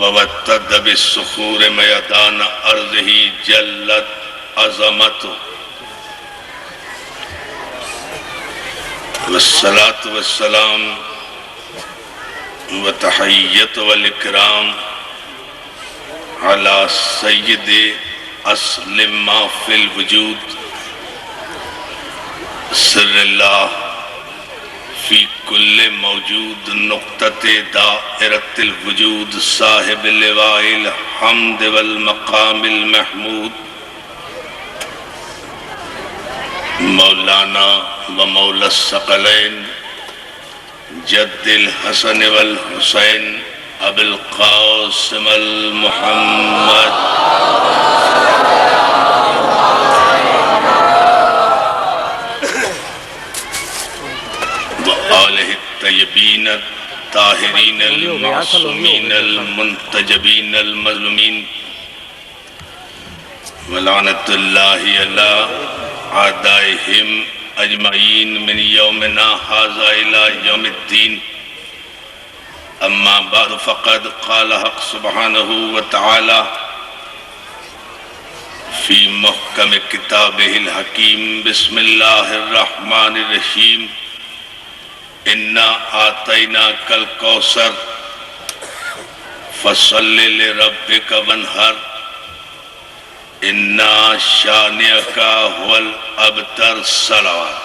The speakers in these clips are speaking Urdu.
ووتد بالصخور میدان ارضه جلت عظمته والصلاة والسلام وتحیت والاکرام على سید اصل ما فی الوجود سر اللہ فی کل موجود نقطۃ دائرۃ الوجود صاحب لواء الحمد والمقام المحمود مولانا و مولا الثقلین جد الحسن والحسین ابو القاسم المحمد وآلہ الطیبین الطاہرین المعصومین المنتجبین المظلومین ولعنت اللہ علی اعدائہم اجمعین من یومنا ھذا الی یوم الدین اما بعد فقد قال حق سبحانہ وتعالی فی محکم کتابہ الحکیم بسم اللہ الرحمن الرحیم انا آتیناک الکوثر فصل لربک وانحر انا شانئک هو الابتر صلوات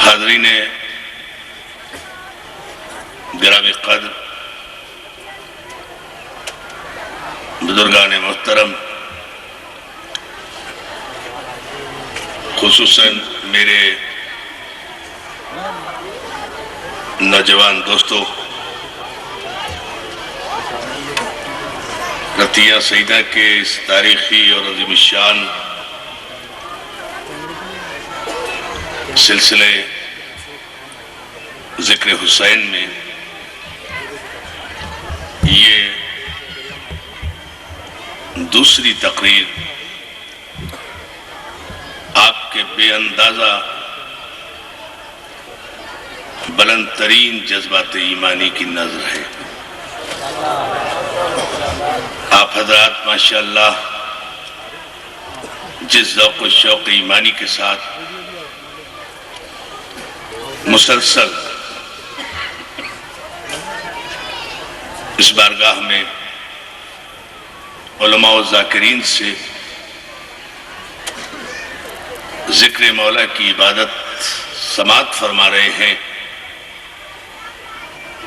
حاضرین گرامی قدر بزرگان محترم خصوصاً میرے نوجوان دوستو رتیہ سیدہ کے اس تاریخی اور عظیم الشان سلسلے ذکر حسین میں یہ دوسری تقریر آپ کے بے اندازہ بلند ترین جذبات ایمانی کی نظر ہے۔ آپ حضرات ماشاءاللہ جس ذوق و شوق ایمانی کے ساتھ مسلسل اس بارگاہ میں علماء و ذاکرین سے ذکر مولا کی عبادت سماعت فرما رہے ہیں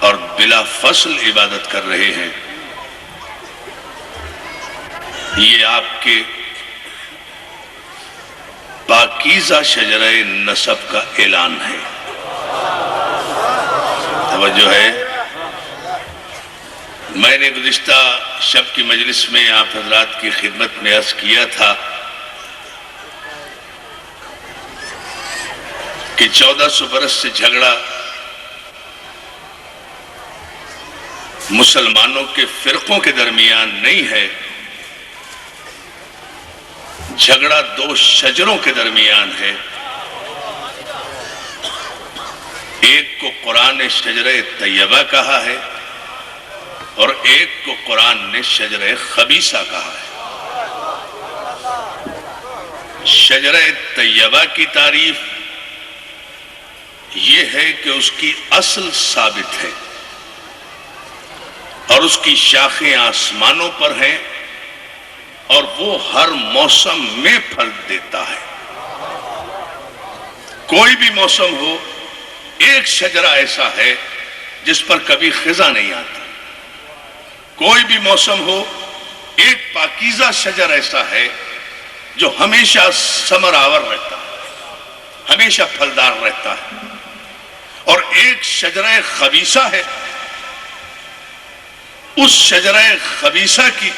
اور بلا فصل عبادت کر رہے ہیں، یہ آپ کے پاکیزہ شجرہ نسب کا اعلان ہے۔ توجہ ہے، میں نے گزشتہ شب کی مجلس میں آپ حضرات کی خدمت میں عرض کیا تھا کہ 1400 برس سے جھگڑا مسلمانوں کے فرقوں کے درمیان نہیں ہے، جھگڑا دو شجروں کے درمیان ہے۔ ایک کو قرآن نے شجرہ طیبہ کہا ہے اور ایک کو قرآن نے شجرہ خبیثہ کہا ہے۔ شجرہ طیبہ کی تعریف یہ ہے کہ اس کی اصل ثابت ہے اور اس کی شاخیں آسمانوں پر ہیں اور وہ ہر موسم میں پھل دیتا ہے۔ کوئی بھی موسم ہو، ایک شجرہ ایسا ہے جس پر کبھی خزاں نہیں آتی۔ کوئی بھی موسم ہو، ایک پاکیزہ شجر ایسا ہے جو ہمیشہ ثمر آور رہتا ہے، ہمیشہ پھلدار رہتا ہے، اور ایک شجرہ خبیثہ ہے۔ اس شجرہ خبیثہ کی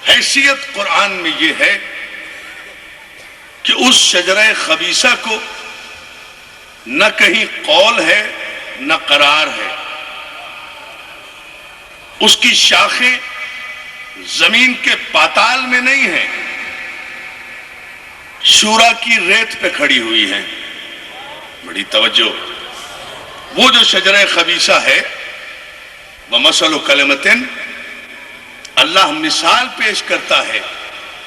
حیثیت قرآن میں یہ ہے کہ اس شجرہ خبیثہ کو نہ کہیں قول ہے نہ قرار ہے، اس کی شاخیں زمین کے پاتال میں نہیں ہیں، شورا کی ریت پہ کھڑی ہوئی ہیں۔ بڑی توجہ. وہ جو شجرہ خبیثہ ہے وَمَثَلُ کَلِمَةٍ، اللہ مثال پیش کرتا ہے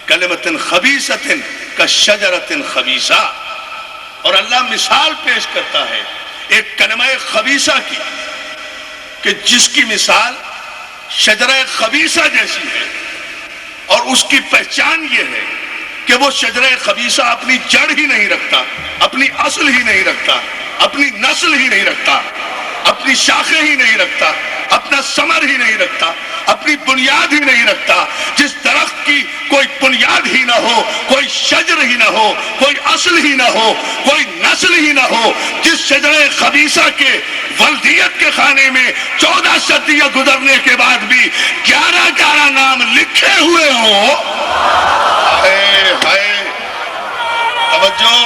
کلمۃ خبیثۃ کالشجرۃ خبیثہ، اور اللہ مثال پیش کرتا ہے ایک کلمہ خبیثہ کی کہ جس کی مثال شجرہ خبیثہ جیسی ہے، اور اس کی پہچان یہ ہے کہ وہ شجرہ خبیثہ اپنی جڑ ہی نہیں رکھتا، اپنی اصل ہی نہیں رکھتا، اپنی نسل ہی نہیں رکھتا، اپنی شاخیں ہی نہیں رکھتا، اپنا ثمر ہی نہیں رکھتا، اپنی بنیاد ہی نہیں رکھتا. جس درخت کی کوئی بنیاد ہی نہ ہو، کوئی شجر ہی نہ ہو، کوئی اصل ہی نہ ہو، کوئی نسل ہی نہ ہو، جس شجرہ خبیثہ کے ولدیت کے خانے میں 14 صدیاں گزرنے کے بعد بھی 11 نام لکھے ہوئے ہوں. ہائے ہائے، توجہ،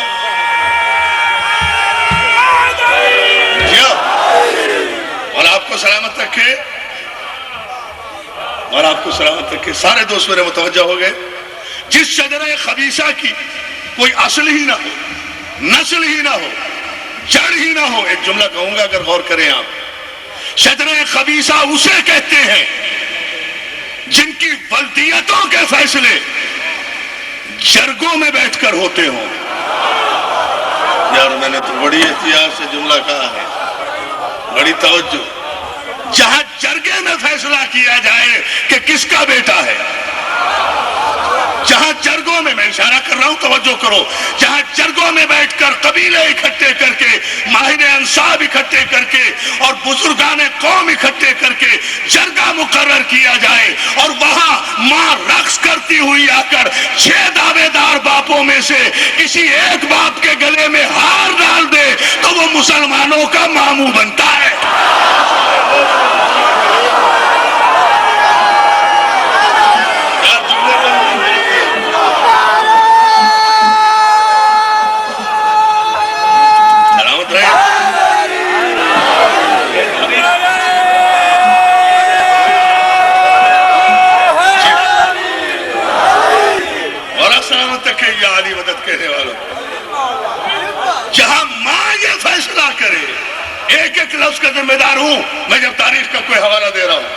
اور آپ کو سلامت رکھے، اور آپ کو سلامت رکھے. سارے دوست میرے متوجہ ہو گئے. جس شجرہ خبیثہ کی کوئی اصل ہی نہ ہو، نسل ہی نہ ہو، جڑ ہی نہ ہو. ایک جملہ کہوں گا اگر غور کریں آپ. شجرہ خبیثہ اسے کہتے ہیں جن کی ولدیتوں کے فیصلے جرگوں میں بیٹھ کر ہوتے ہوں. یار میں نے تو بڑی احتیاط سے جملہ کہا ہے، بڑی توجہ. جہاں جرگے میں فیصلہ کیا جائے کہ کس کا بیٹا ہے، جہاں جرگوں میں اشارہ کر رہا ہوں، توجہ کرو، جہاں جرگوں میں بیٹھ کر قبیلے اکٹھے کر کے، ماہر انصاب اکٹھے کر کے، اور بزرگان قوم اکٹھے کر کے جرگہ مقرر کیا جائے، اور وہاں ماں رقص کرتی ہوئی آ کر 6 دعوے دار باپوں میں سے کسی ایک باپ کے گلے میں ہار ڈال دے تو وہ مسلمانوں کا ماموں بنتا ہے. کہنے والوں، جہاں ماں یہ فیصلہ کرے، ایک ایک لفظ کا ذمہ دار ہوں میں جب تاریخ کا کوئی حوالہ دے رہا ہوں،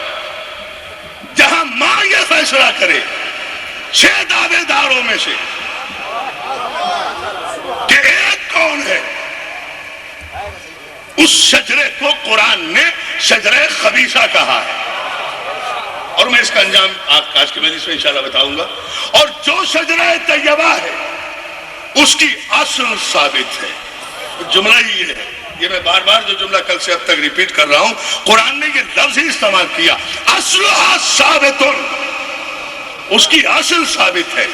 جہاں ماں یہ فیصلہ کرے 6 دعوے داروں میں سے کہ ایک کون ہے، اس شجرے کو قرآن نے شجرہ خبیثہ کہا ہے. اور میں اس کا انجام آج کے مجلس میں انشاءاللہ بتاؤں گا. اور جو شجرہ طیبہ ہے اس کی اصل ثابت ہے. جملہ ہی یہ ہے، یہ میں بار بار جو جملہ کل سے اب تک ریپیٹ کر رہا ہوں، قرآن نے یہ لفظ ہی استعمال کیا، اصلها ثابت، اس کی اصل ثابت ہے،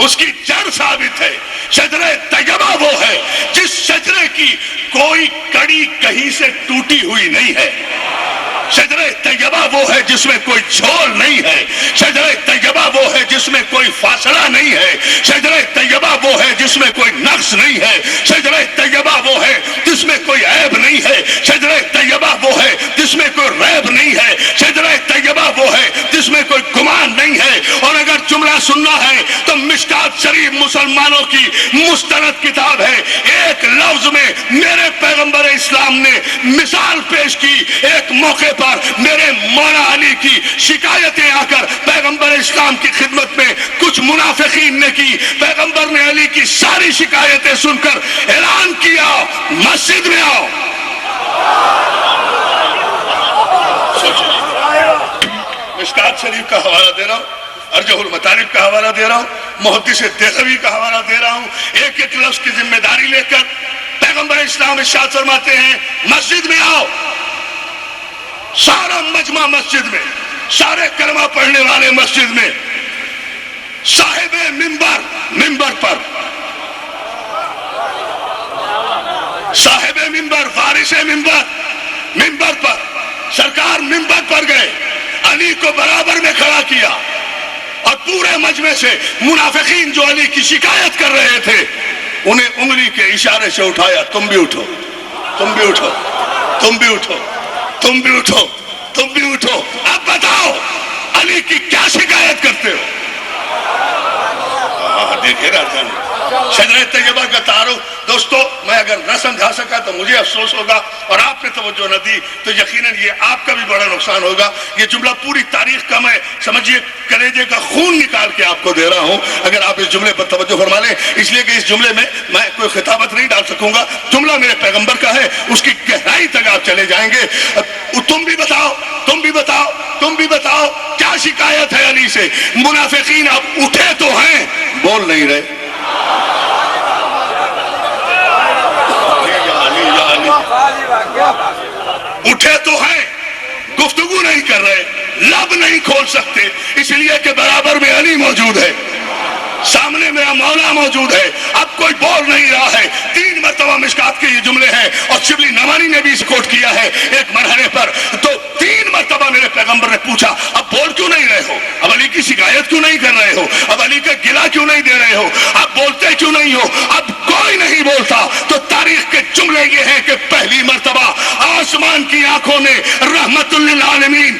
اس کی جڑ ثابت ہے. شجرہ طیبہ وہ ہے جس شجرے کی کوئی کڑی کہیں سے ٹوٹی ہوئی نہیں ہے. شجرہ طیبہ وہ ہے جس میں کوئی جھول نہیں ہے. شجرہ طیبہ وہ ہے جس میں کوئی فاصلہ نہیں ہے. شجرہ طیبہ وہ ہے جس میں کوئی نقص نہیں ہے. شجرہ طیبہ وہ ہے جس میں کوئی عیب نہیں ہے. شجرہ طیبہ وہ ہے جس میں کوئی ریب نہیں ہے. شجرہ طیبہ وہ ہے جس میں کوئی گمان نہیں ہے. اور اگر جملہ سننا ہے تو مشکات شریف مسلمانوں کی مستند کتاب ہے. ایک لفظ میں میرے پیغمبر اسلام نے مثال پیش کی. ایک موقع پر میرے مولا علی کی شکایتیں آ کر پیغمبر اسلام کی خدمت میں کچھ منافقین نے کی. پیغمبر نے علی کی ساری شکایتیں سن کر اعلان کیا، مسجد میں آؤ. مشکات شریف کا حوالہ دے رہا ہوں، ارجح المطالب کا حوالہ دے رہا ہوں، محدث دہلوی کا حوالہ دے رہا ہوں. ایک ایک لفظ کی ذمہ داری لے کر پیغمبر اسلام ارشاد فرماتے ہیں مسجد میں آؤ. سارا مجمع مسجد میں، سارے کلمہ پڑھنے والے مسجد میں، صاحب منبر پر، صاحب منبر، وارث منبر پر، سرکار منبر پر گئے، علی کو برابر میں کھڑا کیا اور پورے مجمع سے منافقین جو علی کی شکایت کر رہے تھے انہیں انگلی کے اشارے سے اٹھایا. تم بھی اٹھو، تم بھی اٹھو، تم بھی اٹھو، تم بھی اٹھو، تم بھی اٹھو. اب بتاؤ علی کی کیا شکایت کرتے ہو؟ دیکھے راجان شجرہ طیبہ کا تعارف دوستو میں اگر نہ سمجھا سکا تو مجھے افسوس ہوگا، اور آپ نے توجہ نہ دی تو یقیناً یہ آپ کا بھی بڑا نقصان ہوگا۔ یہ جملہ پوری تاریخ کا میں سمجھیے کلیجے کا خون نکال کے آپ کو دے رہا ہوں، اگر آپ اس جملے پر توجہ فرما لیں، اس لیے کہ اس جملے میں میں کوئی خطابت نہیں ڈال سکوں گا، جملہ میرے پیغمبر کا ہے، اس کی گہرائی تک آپ چلے جائیں گے۔ تم بھی بتاؤ، تم بھی بتاؤ، تم بھی بتاؤ کیا شکایت ہے علی سے؟ منافقین اب اٹھے تو ہیں، بول نہیں رہے۔ اٹھے تو ہیں، گفتگو نہیں کر رہے، لب نہیں کھول سکتے، اس لیے کہ برابر میں علی موجود ہے، سامنے میرا مولا موجود ہے، اب کوئی بول نہیں رہا ہے۔ 3 مرتبہ مشکات کے یہ جملے ہیں، اور شبلی نمانی نے بھی اس کوٹ کیا ہے ایک مرحلے پر، تو 3 مرتبہ میرے پیغمبر نے پوچھا اب بول کیوں نہیں رہے ہو؟ اب علی کی شکایت کیوں نہیں کر رہے ہو؟ اب علی کا گلہ کیوں نہیں دے رہے ہو؟ اب بولتے کیوں نہیں ہو؟ اب کوئی نہیں بولتا، تو تاریخ کے جملے یہ ہیں کہ پہلی مرتبہ آسمان کی آنکھوں نے رحمت للعالمین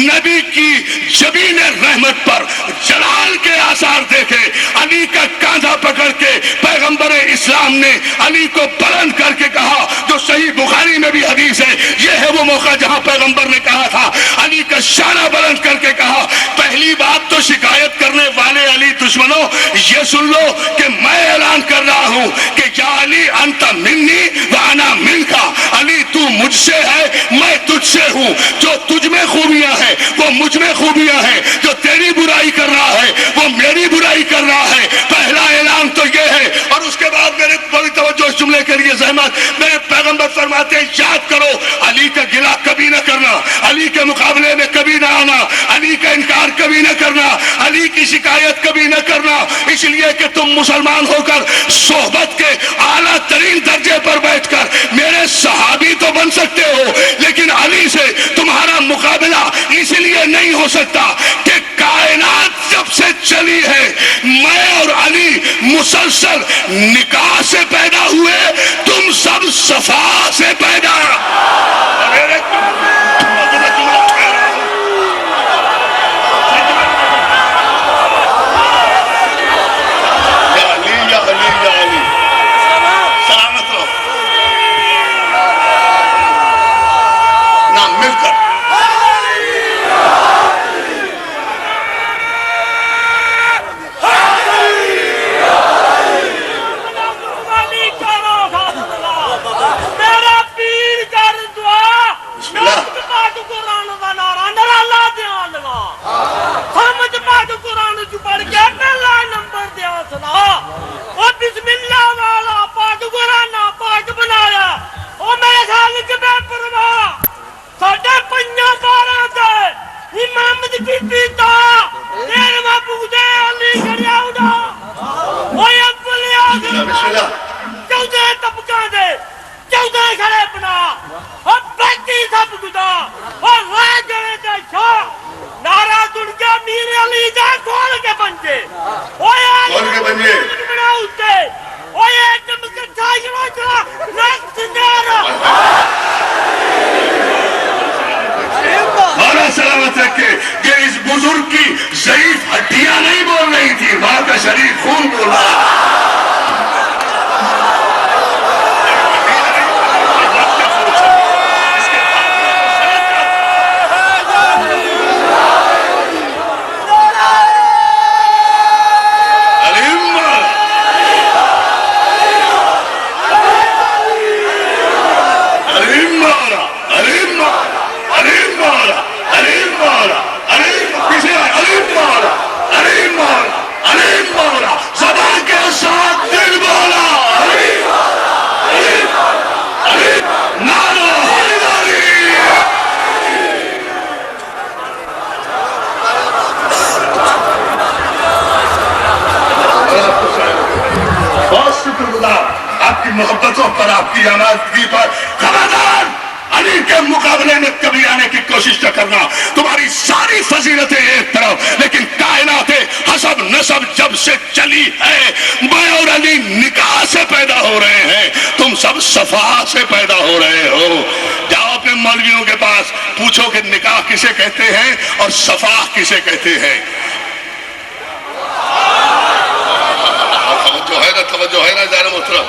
نبی کی جبین رحمت پر جلال کے آثار دیکھے۔ علی کا کاندھا پکڑ کے پیغمبر اسلام نے علی کو بلند کر کے کہا، جو صحیح بخاری میں بھی حدیث ہے، یہ ہے وہ موقع جہاں پیغمبر نے کہا تھا، علی کا شانہ بلند کر کے کہا، پہلی بات تو شکایت کرنے والے علی دشمنوں یہ سن لو کہ میں اعلان کر رہا ہوں کہ یا علی انت منی وانا منکا، علی تو مجھ سے ہے، میں تجھ سے ہوں، جو تجھ میں خوبیاں ہیں وہ مجھ میں خوبیاں ہیں، جو تیری برائی کر رہا ہے وہ میری برائی کر رہا ہے۔ پہلا اعلان تو یہ ہے، اور اس کے بعد میرے بڑی توجہ اس جملے کے لیے زحمت، میرے پیغمبر فرماتے ہیں یاد کرو علی کا گلہ کبھی نہ کرنا، علی کے مقابلے میں کبھی نہ آنا، علی کا انکار کبھی نہ کرنا، علی کی شکایت کبھی نہ کرنا، اس لیے کہ تم مسلمان ہو کر صحبت کے اعلیٰ ترین درجے پر بیٹھ کر میرے صحابی تو بن سکتے ہو، لیکن علی سے تمہارا مقابلہ اس لیے نہیں ہو سکتا کہ کائنات جب سے چلی ہے میں اور علی مسلسل نکاح سے پیدا ہوئے، تم سب صفا سے پیدا۔ سلامت رکھے کہ اس بزرگ کی ضعیف ہڈیاں نہیں بول رہی تھی، ماں کا شریف خون بول رہا۔ محبتوں پر، آپ کی آمادگی پر، خبردار علی کے مقابلے میں کبھی آنے کی کوشش نہ کرنا۔ تمہاری ساری فضیلتیں ایک طرف، لیکن کائنات حسب نسب جب سے چلی ہے، میں اور علی نکاح سے پیدا ہو رہے ہیں، تم سب صفا سے پیدا ہو رہے ہو۔ جاؤ اپنے مولویوں کے پاس پوچھو کہ نکاح کسے کہتے ہیں اور صفا کسے کہتے ہیں۔ توجہ ہے نا ذرا محترم،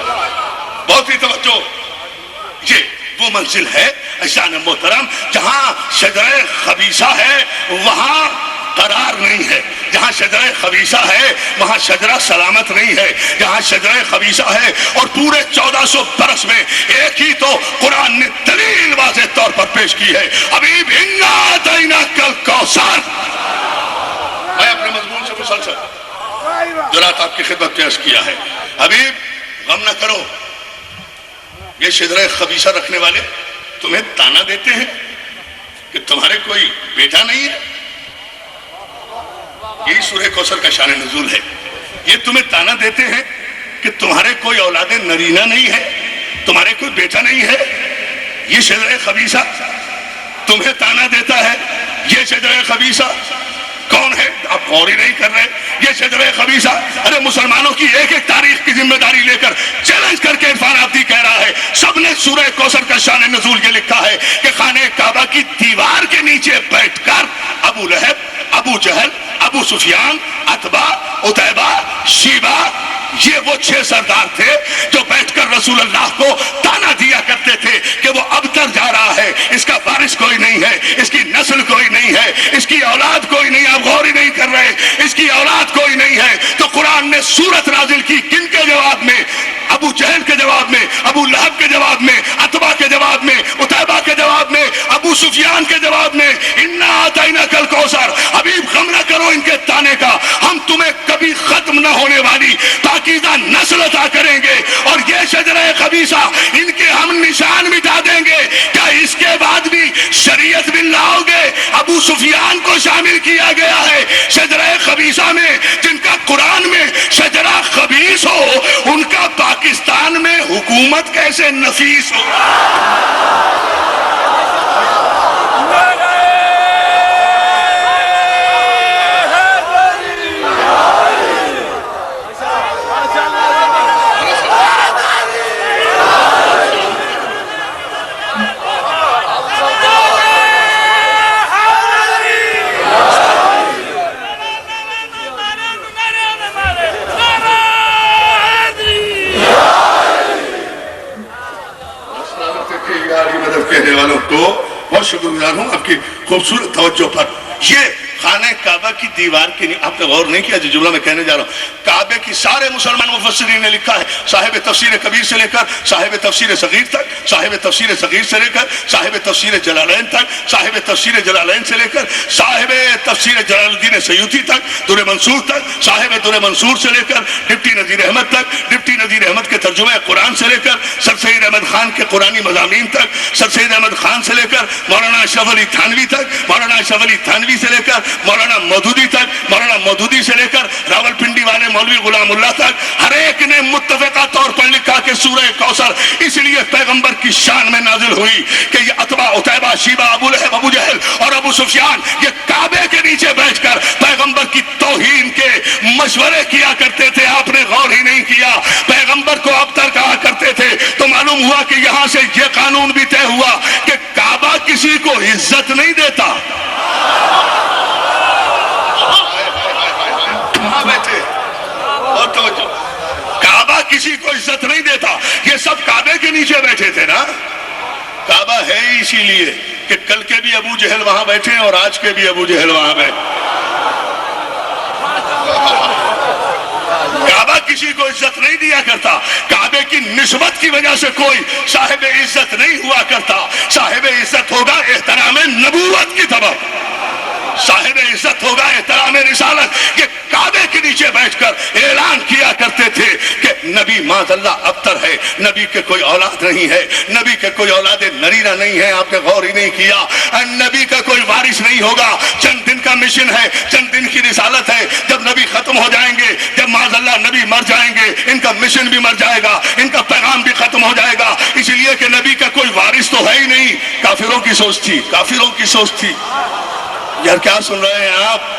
منزل ہے عزیزان محترم، جہاں شجرہ خبیثہ ہے وہاں قرار نہیں ہے، جہاں شجرہ خبیثہ ہے وہاں شجرہ سلامت نہیں ہے، جہاں شجرہ خبیثہ ہے اور پورے 1400 برس میں ایک ہی تو قرآن نے دلیل واضح طور پر پیش کی ہے، حبیب انا اعطیناک الکوثر۔ میں اپنے مضمون سے مسلسل جو رات آپ کی خدمت پیش کیا ہے، حبیب غم نہ کرو، یہ شجرہ خبیثہ رکھنے والے تمہیں تانا دیتے ہیں کہ تمہارے کوئی بیٹا نہیں ہے، یہی سورہ کوثر کا شان نزول ہے، یہ تمہیں تانا دیتے ہیں کہ تمہارے کوئی اولاد نرینہ نہیں ہے، تمہارے کوئی بیٹا نہیں ہے، یہ شجرہ خبیثہ تمہیں تانا دیتا ہے، یہ شجرہ خبیثہ کون ہے؟ آپ غور ہی نہیں کر رہے، یہ شجرہ خبیثہ، ارے مسلمانوں کی ایک ایک تاریخ کی ذمہ داری لے کر چیلنج کر کے عرفان آبدی کہہ رہا ہے، سب نے سورہ کوثر کا شان نزول یہ لکھا ہے کہ خانہ کعبہ کی دیوار کے نیچے بیٹھ کر ابو لہب، ابو جہل، ابو سفیان، عتبہ، عتیبہ، شیبہ، یہ وہ 6 سردار تھے جو بیٹھ کر رسول اللہ کو تانا دیا کرتے تھے کہ وہ ابتر جا رہا ہے، اس کا وارث کوئی نہیں ہے، اس کی نسل کوئی نہیں ہے، اس کی اولاد کوئی نہیں، آپ غور ہی نہیں کر رہے، اس کی اولاد کوئی نہیں ہے۔ تو قرآن نے سورت نازل کی کن کے جواب میں؟ ابو جہل کے جواب میں، ابو لہب کے جواب میں، عتبہ کے جواب میں، عتیبہ کے جواب میں، ابو سفیان کے جواب میں، انا اعطیناک الکوثر۔ حبیب غم نہ کرو ان کے تانے کا، ہم تمہیں کبھی ختم نہ ہونے والی پاکیزہ نسل عطا کریں گے، اور یہ شجرہ خبیثہ ان کے ہم نشان مٹا دیں گے۔ کیا اس کے بعد بھی شریعت بن لاؤ گے؟ ابو سفیان کو شامل کیا گیا ہے شجرہ خبیثہ میں، جن کا قرآن میں شجرہ خبیث ہو ان کا پاکستان میں حکومت کیسے نفیس ہو؟ کہنے والوں کو بہت شکر گزار ہوں آپ کی خوبصورت توجہ پر۔ یہ خانہ کعبہ کی دیوار کی نہیں، آپ نے غور نہیں کیا جو جملہ میں کہنے جا رہا ہوں، کعبے کی سارے مسلمان مفسرین نے لکھا ہے، صاحب تفسیر کبیر سے لے کر صاحب تفسیر صغیر تک، صاحب تفسیر صغیر سے لے کر صاحب تفسیر جلالین تک، صاحب تفسیر جلالین سے لے کر صاحب تفسیر جلال الدین سیوطی تک، در منصور تک، صاحب در منصور سے لے کر ڈپٹی نذیر احمد تک، ڈپٹی نذیر احمد کے ترجمہ قرآن سے لے کر سر سید احمد خان کے قرآنی مضامین تک، سر سید احمد خان سے لے کر مولانا اشرف علی تھانوی تک، مولانا اشرف علی تھانوی سے لے کر مولانا مودودی تک، مولانا مودودی سے لے کر راول پنڈی والے مولوی غلام اللہ تک، ہر ایک نے متفقہ طور پر لکھا کہ سورہ کوثر اس لیے پیغمبر کی شان میں نازل ہوئی کہ یہ عتبہ، عتیبہ، شیبہ، ابو لہب، ابو جہل اور ابو سفیان یہ کعبے کے نیچے بیٹھ کر پیغمبر کی توہین کے مشورے کیا کرتے تھے۔ آپ نے غور ہی نہیں کیا، پیغمبر کو ابتر کہا کرتے تھے، تو معلوم ہوا کہ یہاں سے یہ قانون بھی طے ہوا کہ کعبہ کسی کو عزت نہیں دیتا۔ بیٹھے اور توجہ، کعبہ کسی کو عزت نہیں دیتا، یہ سب کعبے کے نیچے بیٹھے تھے نا۔ کعبہ ہے ہی اسی لیے کہ کل کے بھی ابو جہل وہاں بیٹھے ہیں اور آج کے بھی ابو جہل وہاں بیٹھے۔ کعبہ کسی کو عزت نہیں دیا کرتا، کعبے کی نسبت کی وجہ سے کوئی صاحب عزت نہیں ہوا کرتا۔ صاحب عزت ہوگا احترام نبوت کی طرف، صاحب عزت ہوگا احترام رسالت۔ یہ کعبے کے نیچے بیٹھ کر اعلان کیا کرتے تھے کہ نبی معاذ اللہ ابتر ہے، نبی کے کوئی اولاد نہیں ہے، نبی کے کوئی اولاد نرینہ نہیں ہے۔ آپ نے غور ہی نہیں کیا، نبی کا کوئی وارث نہیں ہوگا، چند دن کا مشن ہے، چند دن کی رسالت ہے، جب نبی ختم ہو جائیں گے، جب معاذ اللہ نبی مر جائیں گے، ان کا مشن بھی مر جائے گا، ان کا پیغام بھی ختم ہو جائے گا، اس لیے کہ نبی کا کوئی وارث تو ہے ہی نہیں۔ کافروں کی سوچ تھی، کافروں کی سوچ تھی، یار کیا سن رہے ہیں آپ؟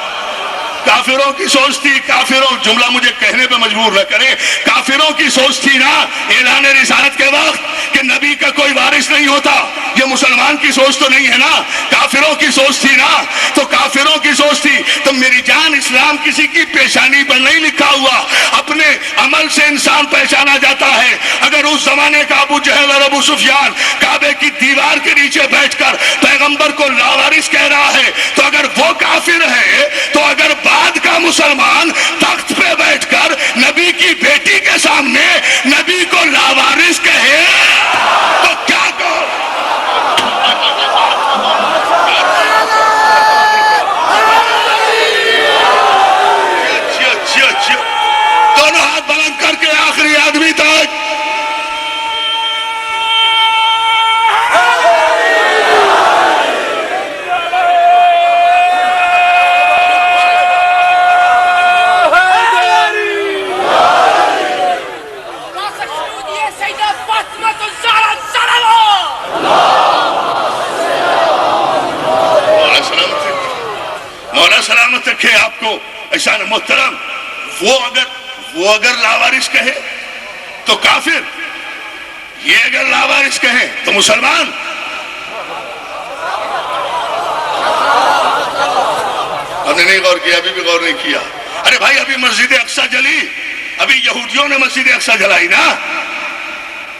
کافروں کی سوچ تھی، کافروں، جملہ مجھے کہنے پہ مجبور نہ کریں، کافروں کی سوچ تھی نا اعلان رسالت کے وقت کہ نبی کا کوئی وارث نہیں ہوتا۔ یہ مسلمان کی سوچ تو نہیں ہے نا، کافروں کی سوچ تھی نا۔ تو کافروں کی سوچ تھی تو میری جان، اسلام کسی کی پیشانی پر نہیں لکھا ہوا، اپنے عمل سے انسان پہچانا جاتا ہے۔ اگر اس اس زمانے کا ابو جہل اور ابو سفیان کعبے کی دیوار کے نیچے بیٹھ کر پیغمبر کو لاوارث کہہ رہا ہے، تو اگر وہ کافر ہے تو اگر بعد کا مسلمان تخت پہ بیٹھ کر نبی کی بیٹی کے سامنے نبی کو لاوارث کہے تو کیا کہو؟ دونوں ہاتھ بلند کر کے آخری آدمی تک مولا سلامت رکھے آپ کو ایسا محترم، وہ اگر لاوارث کہے تو کافر، یہ اگر لاوارث کہے تو مسلمان۔ ہم نے نہیں غور کیا، ابھی بھی غور نہیں کیا۔ ارے بھائی ابھی مسجد اقصی جلی، ابھی یہودیوں نے مسجد اقصی جلائی نا،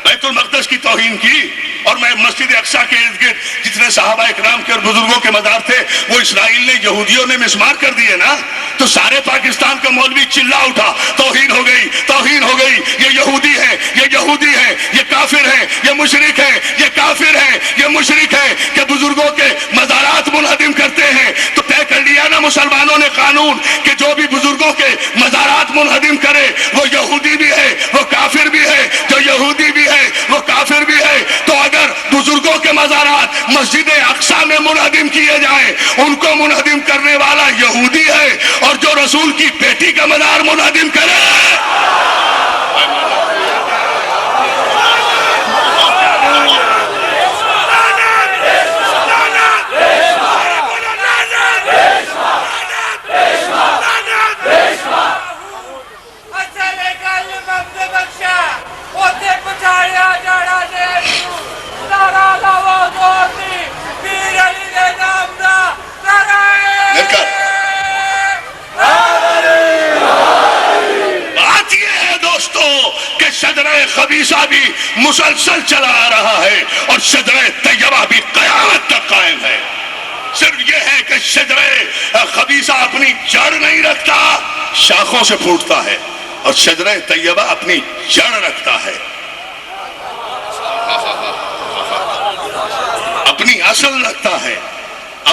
بیت المقدس کی توہین کی، اور میں مسجد اقصی کے ارد گرد جتنے صحابہ اکرام کے اور بزرگوں کے مزار تھے وہ اسرائیل نے یہودیوں نے مسمار کر دیے نا، تو سارے پاکستان کا مولوی چلا اٹھا، توہین ہو گئی، توہین ہو گئی، یہ یہودی ہے، یہ یہودی ہے، یہ کافر ہے، یہ مشرک ہے، یہ کافر ہے، یہ مشرک ہے کہ بزرگوں کے مزارات منہدم کرتے ہیں۔ تو طے کر لیا نا مسلمانوں نے قانون کہ جو بھی بزرگوں کے مزارات منہدم کرے وہ یہودی بھی ہے، وہ کافر بھی ہے، جو یہودی بھی ہے وہ کافر بھی ہے۔ تو اگر بزرگوں کے مزارات مسجد اقصی میں منہدم کیے جائیں، ان کو منہدم کرنے والا یہودی ہے، اور جو رسول کی بیٹی کا مزار منہدم کرے شجرہ خبیثہ بھی مسلسل چلا آ رہا ہے اور شجرہ طیبہ بھی قیامت تک قائم ہے۔ صرف یہ ہے کہ شجرہ خبیثہ اپنی جڑ نہیں رکھتا، شاخوں سے پھوٹتا ہے، اور شجرہ طیبہ اپنی جڑ رکھتا ہے، اپنی اصل رکھتا ہے،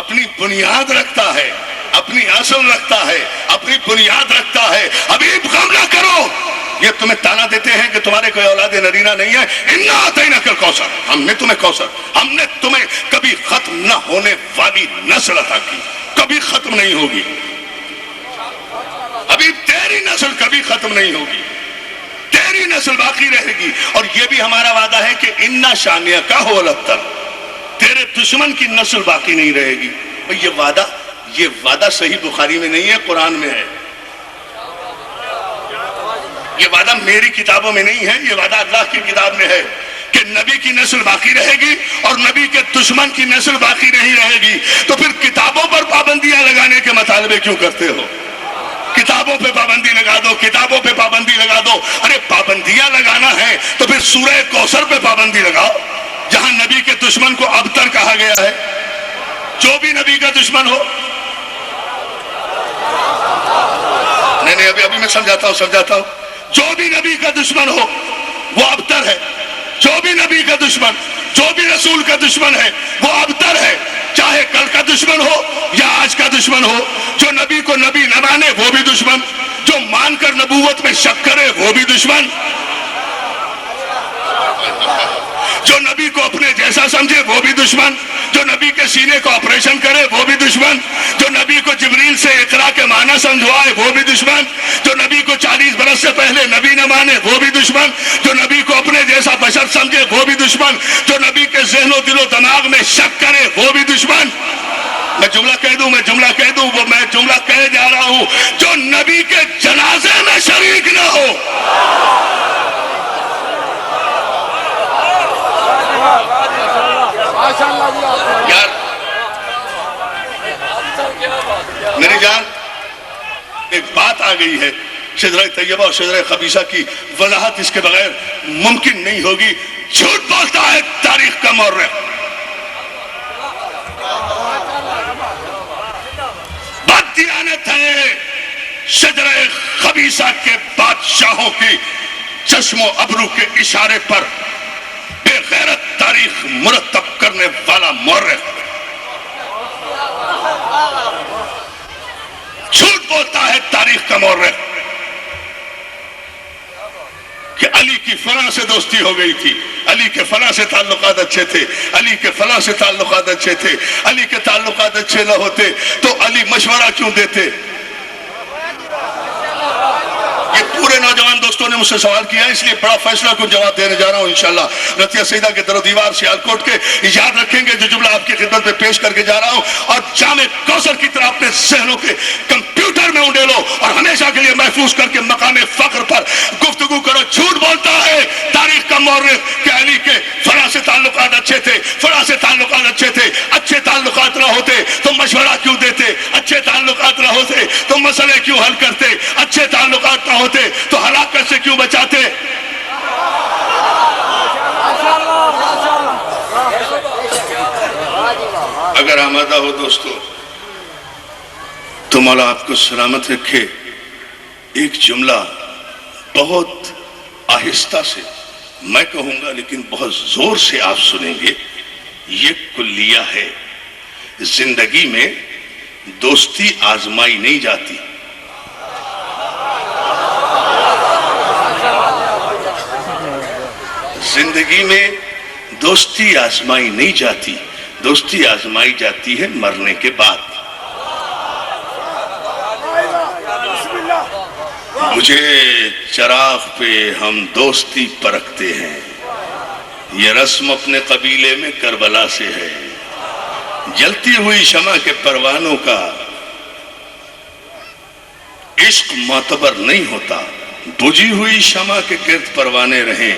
اپنی بنیاد رکھتا ہے، اپنی اصل رکھتا ہے، اپنی بنیاد رکھتا ہے۔ حبیب غم نہ کرو، یہ تمہیں تانا دیتے ہیں کہ تمہارے کوئی اولاد نرینہ نہیں ہے، انا اعطیناک الکوثر، ہم نے تمہیں کوثر، ہم نے تمہیں کبھی ختم نہ ہونے والی نسل عطا کی، کبھی ختم نہیں ہوگی، ابھی تیری نسل کبھی ختم نہیں ہوگی، تیری نسل باقی رہے گی۔ اور یہ بھی ہمارا وعدہ ہے کہ انا شانیک هو الابتر، تیرے دشمن کی نسل باقی نہیں رہے گی۔ یہ وعدہ صحیح بخاری میں نہیں ہے، قرآن میں ہے۔ یہ وعدہ میری کتابوں میں نہیں ہے، یہ وعدہ اللہ کی کتاب میں ہے کہ نبی کی نسل باقی رہے گی اور نبی کے دشمن کی نسل باقی نہیں رہے گی۔ تو پھر کتابوں پر پابندیاں لگانے کے مطالبے کیوں کرتے ہو؟ کتابوں پہ پابندی لگا دو، کتابوں پہ پابندی لگا دو۔ ارے پابندیاں لگانا ہے تو پھر سورہ کوثر پہ پابندی لگاؤ، جہاں نبی کے دشمن کو ابتر کہا گیا ہے۔ جو بھی نبی کا دشمن ہو، نہیں ابھی میں سمجھاتا ہوں، جو بھی نبی کا دشمن ہو وہ ابتر ہے، جو بھی نبی کا دشمن، جو بھی رسول کا دشمن ہے وہ ابتر ہے، چاہے کل کا دشمن ہو یا آج کا دشمن ہو۔ جو نبی کو نبی نہ مانے وہ بھی دشمن، جو مان کر نبوت میں شک کرے وہ بھی دشمن، جو نبی کو اپنے جیسا سمجھے وہ بھی دشمن، جو نبی کے سینے کو آپریشن کرے وہ بھی دشمن، جو نبی کو جبریل سے اقرا کے معنی سمجھوائے وہ بھی دشمن، جو نبی کو 40 برس سے پہلے نبی نہ مانے وہ بھی دشمن، جو نبی کو اپنے جیسا بشر سمجھے وہ بھی دشمن، جو نبی کے ذہن و دل و دماغ میں شک کرے وہ بھی دشمن۔ میں جملہ کہہ دوں، وہ میں جملہ کہے جا رہا ہوں، جو نبی کے جنازے میں شریک نہ ہو، یار میری جان ایک بات آ گئی ہے، شجرہ طیبہ اور شجرہ خبیثہ کی وضاحت اس کے بغیر ممکن نہیں ہوگی. جھوٹ بولتا ہے تاریخ کا مورخ. بددیانت ہے شجرہ خبیثہ کے بادشاہوں کی چشم و ابرو کے اشارے پر بے غیرت تاریخ مرتب کرنے والا مورخ. جھوٹ بولتا ہے تاریخ کا مورخ کہ علی کی فلاں سے دوستی ہو گئی تھی, علی کے فلاں سے تعلقات اچھے تھے, علی کے فلاں سے تعلقات اچھے تھے. علی کے تعلقات اچھے نہ ہوتے تو علی مشورہ کیوں دیتے؟ یہ پورے نوجوان دوستوں نے مجھ سے سوال کیا, اس لیے بڑا فیصلہ کو جواب دینے جا رہا ہوں انشاءاللہ. رتیہ سیدہ کے در و دیوار سیالکوٹ کے یاد رکھیں گے جو جملہ آپ کی خدمت میں پیش کر کے جا رہا ہوں, اور جامع کوثر کی طرح اپنے ذہنوں کے کمپیوٹر میں انڈیلو اور ہمیشہ کے لیے محفوظ کر کے مقام فخر پر گفتگو کرو. جھوٹ بولتا ہے تاریخ کا مورخ کہ علی کے فلاں سے تعلقات اچھے تھے, فلاں سے تعلقات اچھے تھے. اچھے تعلقات نہ ہوتے تو مشورہ کیوں دیتے؟ اچھے تعلقات نہ ہوتے تو مسئلے کیوں حل کرتے؟ اچھے تعلقات نہ ہوتے تو ہلاکت سے کیوں بچاتے؟ اگر آمادہ ہو دوستو تو مولا آپ کو سلامت رکھے. ایک جملہ بہت آہستہ سے میں کہوں گا لیکن بہت زور سے آپ سنیں گے. یہ کلیہ ہے, زندگی میں دوستی آزمائی نہیں جاتی. زندگی میں دوستی آزمائی نہیں جاتی, دوستی آزمائی جاتی ہے مرنے کے بعد. مجھے چراغ پہ ہم دوستی پرکھتے ہیں, یہ رسم اپنے قبیلے میں کربلا سے ہے. جلتی ہوئی شمع کے پروانوں کا عشق معتبر نہیں ہوتا, بجھی ہوئی شمع کے گرد پروانے رہیں.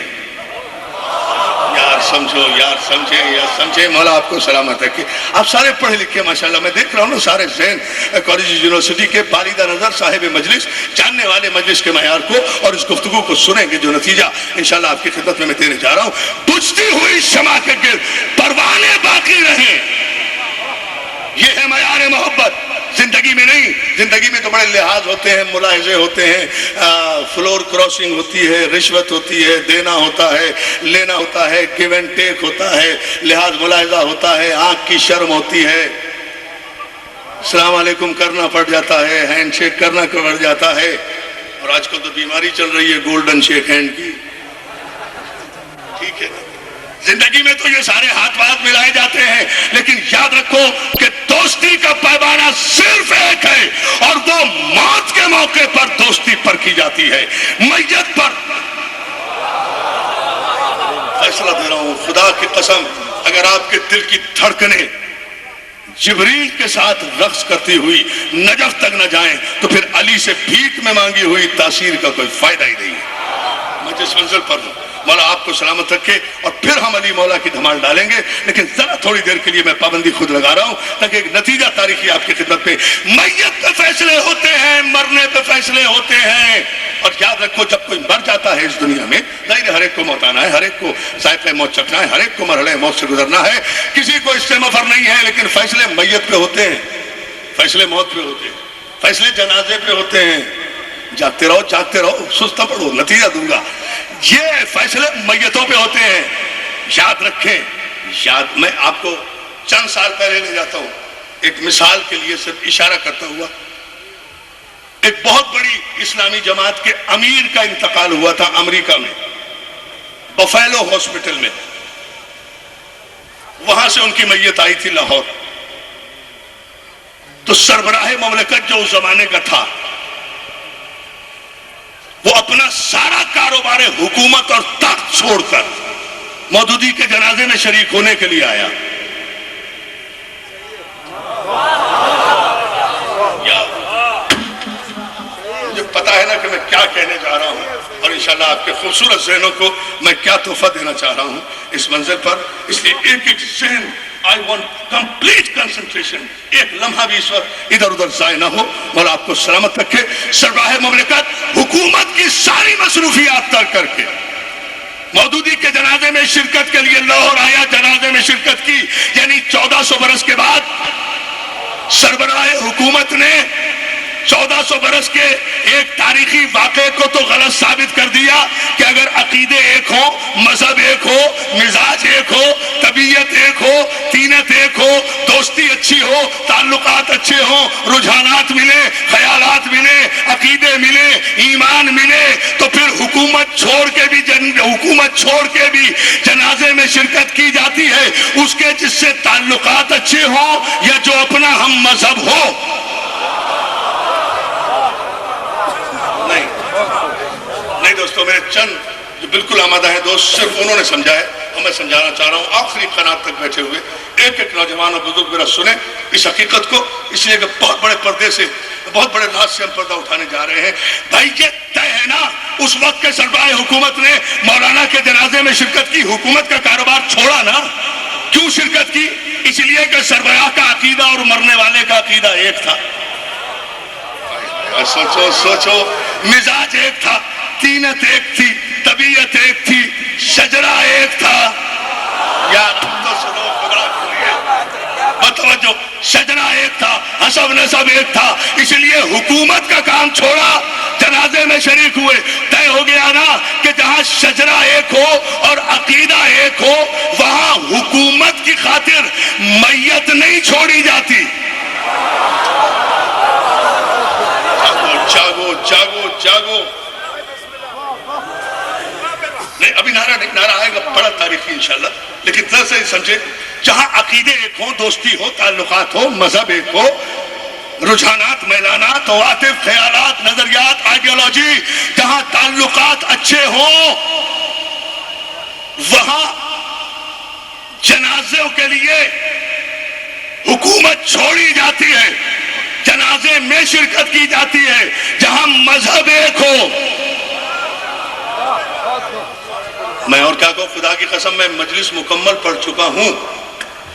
یار سمجھو, یار سمجھے. مولا آپ کو سلامت رکھے. آپ سارے پڑھے لکھے ماشاءاللہ, میں دیکھ رہا ہوں نا سارے ذہن کالج یونیورسٹی کے بالیدہ نظر صاحب مجلس, جاننے والے مجلس کے معیار کو اور اس گفتگو کو سنیں گے جو نتیجہ انشاءاللہ آپ کی خدمت میں دینے جا رہا ہوں. بجھتی ہوئی شمع کے گرد پروانے باقی رہیں, یہ ہے معیار محبت. زندگی میں نہیں, زندگی میں تو بڑے لحاظ ہوتے ہیں, ملاحظے ہوتے ہیں, فلور کراسنگ ہوتی ہے, رشوت ہوتی ہے, دینا ہوتا ہے, لینا ہوتا ہے, گیو اینڈ ٹیک ہوتا ہے, لحاظ ملاحظہ ہوتا ہے, آنکھ کی شرم ہوتی ہے, السلام علیکم کرنا پڑ جاتا ہے, ہینڈ شیک کرنا پڑ جاتا ہے. اور آج کل تو بیماری چل رہی ہے گولڈن شیک ہینڈ کی. ٹھیک ہے, زندگی میں تو یہ سارے ہاتھ وات ملائے جاتے ہیں, لیکن یاد رکھو کہ دوستی کا پیمانہ صرف ایک ہے, اور وہ موت کے موقع پر دوستی پرکھی جاتی ہے. میت پر فیصلہ دے رہا ہوں خدا کی قسم, اگر آپ کے دل کی دھڑکنیں جبریل کے ساتھ رقص کرتی ہوئی نجف تک نہ جائیں تو پھر علی سے بھیک میں مانگی ہوئی تاثیر کا کوئی فائدہ ہی نہیں ہے. میں جس منزل پر ہوں مولا آپ کو سلامت رکھے, اور پھر ہم علی مولا کی دھمال ڈالیں گے. لیکن ذرا تھوڑی دیر کے لیے میں پابندی خود لگا رہا ہوں تاکہ ایک نتیجہ تاریخی آپ کی خدمت میں. میت پہ فیصلے ہوتے ہیں, مرنے پہ فیصلے ہوتے ہیں. اور یاد رکھو جب کوئی مر جاتا ہے اس دنیا میں, ظاہر ہر ایک کو موت آنا ہے, ہر ایک کو ذائقہ موت چکھنا ہے, ہر ایک کو مرحلہ موت سے گزرنا ہے, کسی کو اس سے مفر نہیں ہے. لیکن فیصلے میت پہ ہوتے ہیں, فیصلے موت پہ ہوتے ہیں, فیصلے جنازے پہ ہوتے ہیں. جاگتے رہو, سست نہ پڑو, نتیجہ دوں گا. یہ فیصلے میتوں پہ ہوتے ہیں. یاد رکھیں, میں آپ کو چند سال پہلے لے جاتا ہوں, ایک مثال کے لیے صرف اشارہ کرتا ہوا. ایک بہت بڑی اسلامی جماعت کے امیر کا انتقال ہوا تھا امریکہ میں, بفیلو ہاسپٹل میں. وہاں سے ان کی میت آئی تھی لاہور. تو سربراہ مملکت جو اس زمانے کا تھا, وہ اپنا سارا کاروبار حکومت اور تخت چھوڑ کر مودودی کے جنازے میں شریک ہونے کے لیے آیا. مجھے پتا ہے نا کہ میں کیا کہنے جا رہا ہوں, اور انشاءاللہ آپ کے خوبصورت ذہنوں کو میں کیا تحفہ دینا چاہ رہا ہوں اس منظر پر. اس لیے ایک ایک ذہن, I want complete concentration, ایک لمحہ بھی اس وقت ادھر ادھر ضائع نہ ہو. مولا آپ کو سلامت رکھے. سربراہ مملکت حکومت کی ساری مصروفیات ترک کر کے مودودی کے جنازے میں شرکت کے لیے لاہور آیا. جنازے میں شرکت کی یعنی 1400 برس کے بعد سربراہ حکومت نے 1400 برس کے ایک تاریخی واقعے کو تو غلط ثابت کر دیا کہ اگر عقیدے ایک ہو، مذہب ایک ہو، مزاج ایک ہو، طبیعت ایک ہو، تینت ایک ہو، دوستی اچھی ہو، تعلقات اچھے ہوں، رجحانات ملے، خیالات ملے، عقیدے ملے، ایمان ملے، تو پھر حکومت چھوڑ کے بھی جنازے میں شرکت کی جاتی ہے اس کے جس سے تعلقات اچھے ہوں یا جو اپنا ہم مذہب ہو. نہیں دوستو، میرے چند جو بالکل آمادہ ہیں دوست صرف انہوں نے سمجھا ہے اور میں سمجھانا چاہ رہا ہوں. آخری قناعت تک بیٹھے ہوئے ایک نوجوان اور بزرگ میرا سنیں اس حقیقت کو، اس لیے کہ بہت بڑے پردے سے، بہت بڑے راز سے ہم پردہ اٹھانے جا رہے ہیں. بھائی یہ طے ہے نا، اس وقت کے سربراہ حکومت نے مولانا کے جنازے میں شرکت کی، حکومت کا کاروبار چھوڑا نا. کیوں شرکت کی؟ اس لیے کہ سربراہ کا عقیدہ اور مرنے والے کا عقیدہ ایک تھا. سوچو مزاج ایک تھا، تینت ایک تھی، طبیعت ایک تھی، شجرہ ایک تھا. یار تو سنو، خدا بتوجہ، شجرہ ایک تھا، حسب نسب ایک تھا. اس لیے حکومت کا کام چھوڑا، جنازے میں شریک ہوئے. طے ہو گیا نا کہ جہاں شجرہ ایک ہو اور عقیدہ ایک ہو وہاں حکومت کی خاطر میت نہیں چھوڑی جاتی. جاگو جاگو جاگو. نہیں ابھی نعرہ آئے گا بڑا تاریخی انشاءاللہ، لیکن ذرا سے سمجھے، جہاں عقیدے ایک ہوں، دوستی ہو، تعلقات ہو، مذہب ایک ہو، رجحانات، میلانات، عواطف، خیالات، نظریات، آئیڈیالوجی، جہاں تعلقات اچھے ہوں وہاں جنازوں کے لیے حکومت چھوڑی جاتی ہے، جنازے میں شرکت کی جاتی ہے. جہاں مذہب ایک ہو، میں اور کیا کہوں، خدا کی قسم میں مجلس مکمل پڑھ چکا ہوں.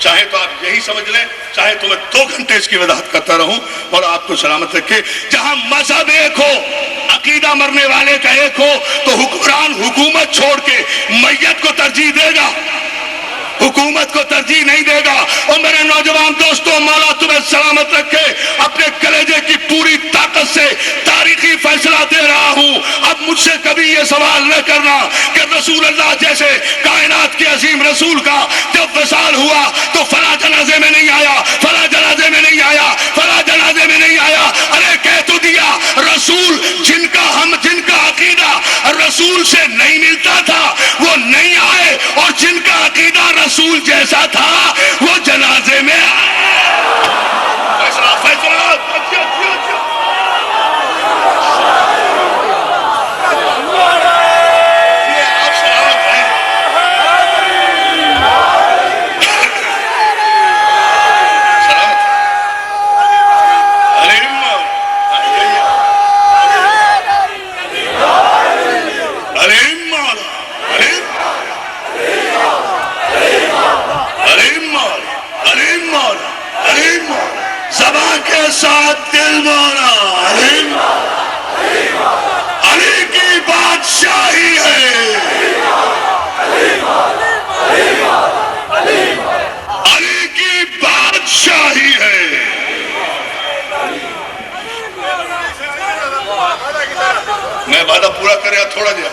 چاہے تو آپ یہی سمجھ لیں، چاہے تو میں 2 گھنٹے اس کی وضاحت کرتا رہوں اور آپ کو سلامت رکھے. جہاں مذہب ایک ہو، عقیدہ مرنے والے کا ایک ہو، تو حکمران حکومت چھوڑ کے میت کو ترجیح دے گا، حکومت کو ترجیح نہیں دے گا. اور میرے نوجوان دوستوں، مولا تمہیں سلامت رکھے. اپنے کلیجے کی پوری طاقت سے تاریخی فیصلہ دے رہا ہوں. اب مجھ سے کبھی یہ سوال نہ کرنا کہ رسول اللہ جیسے کائنات کے عظیم رسول کا جب وصال ہوا تو فلاں جنازے میں نہیں آیا، فلاں جنازے میں نہیں آیا، فلاں جنازے میں نہیں آیا. ارے کہہ تو دیا، رسول جن کا عقیدہ رسول سے نہیں ملتا تھا وہ نہیں آئے، اور جن کا عقیدہ رسول جیسا تھا وہ جنازے میں ساتھ دل مولا علی کی بادشاہی ہے، علی کی بادشاہی ہے. میں وعدہ پورا کریا تھوڑا دیا.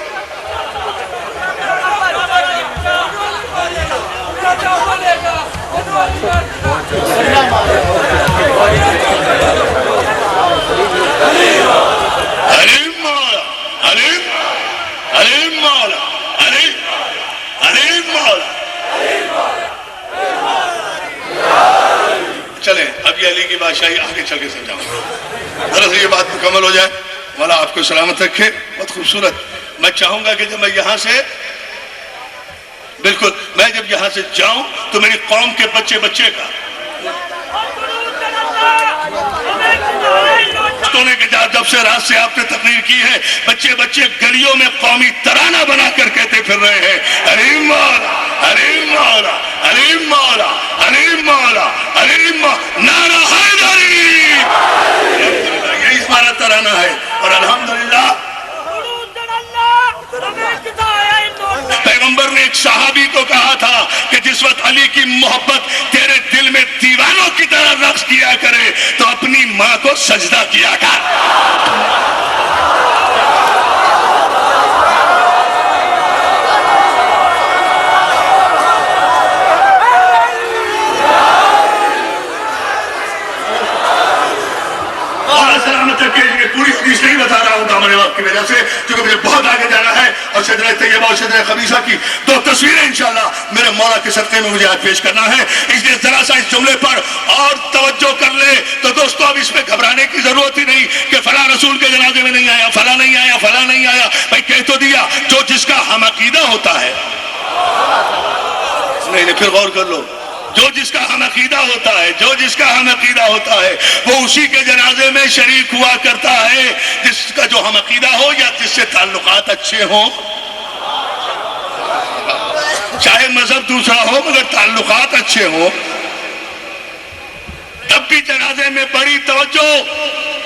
چلیں اب یہ علی کی بادشاہی آگے چل کے سمجھاؤں. ذرا سے یہ بات مکمل ہو جائے. مولا آپ کو سلامت رکھے. بہت خوبصورت. میں چاہوں گا کہ جب میں یہاں سے بالکل میں جب یہاں سے جاؤں تو میری قوم کے بچے بچے کا جب سے رات سے آپ نے تقریر کی ہے، بچے بچے گلیوں میں قومی ترانہ بنا کر کہتے پھر رہے ہیں علی مولا علی مولا علی مولا علی مولا علی مولا نعرہ حیدری. ہمارا ترانہ ہے. اور الحمدللہ پیغمبر نے ایک صحابی کو کہا تھا کہ جس وقت علی کی محبت تیرے دل میں دیوانوں کی طرح رقص کیا کرے تو اپنی ماں کو سجدہ کیا کر. پوری حدیث نہیں بتا رہا ہوں دامن وقت کی وجہ سے کیونکہ مجھے بہت آگے جانا ہے. اور شجرہ طیبہ اور شجرہ خبیثہ کی دو تصویریں انشاءاللہ میرے مولا کے صدقے میں مجھے آج پیش کرنا ہے. اس لیے ذرا سا اس جملے پر اور توجہ کر لے تو دوستو اب اس میں گھبرانے کی ضرورت ہی نہیں کہ فلاں رسول کے جنازے میں نہیں آیا, فلاں نہیں آیا, فلاں نہیں آیا. بھائی کہہ تو دیا جو جس کا ہم عقیدہ ہوتا ہے. نہیں پھر غور کر لو. جو جس کا ہم عقیدہ ہوتا ہے, جو جس کا ہم عقیدہ ہوتا ہے وہ اسی کے جنازے میں شریک ہوا کرتا ہے جس کا جو ہم عقیدہ ہو یا جس سے تعلقات اچھے ہوں. چاہے مذہب دوسرا ہو مگر تعلقات اچھے ہوں. تب بھی جنازے میں بڑی توجہ,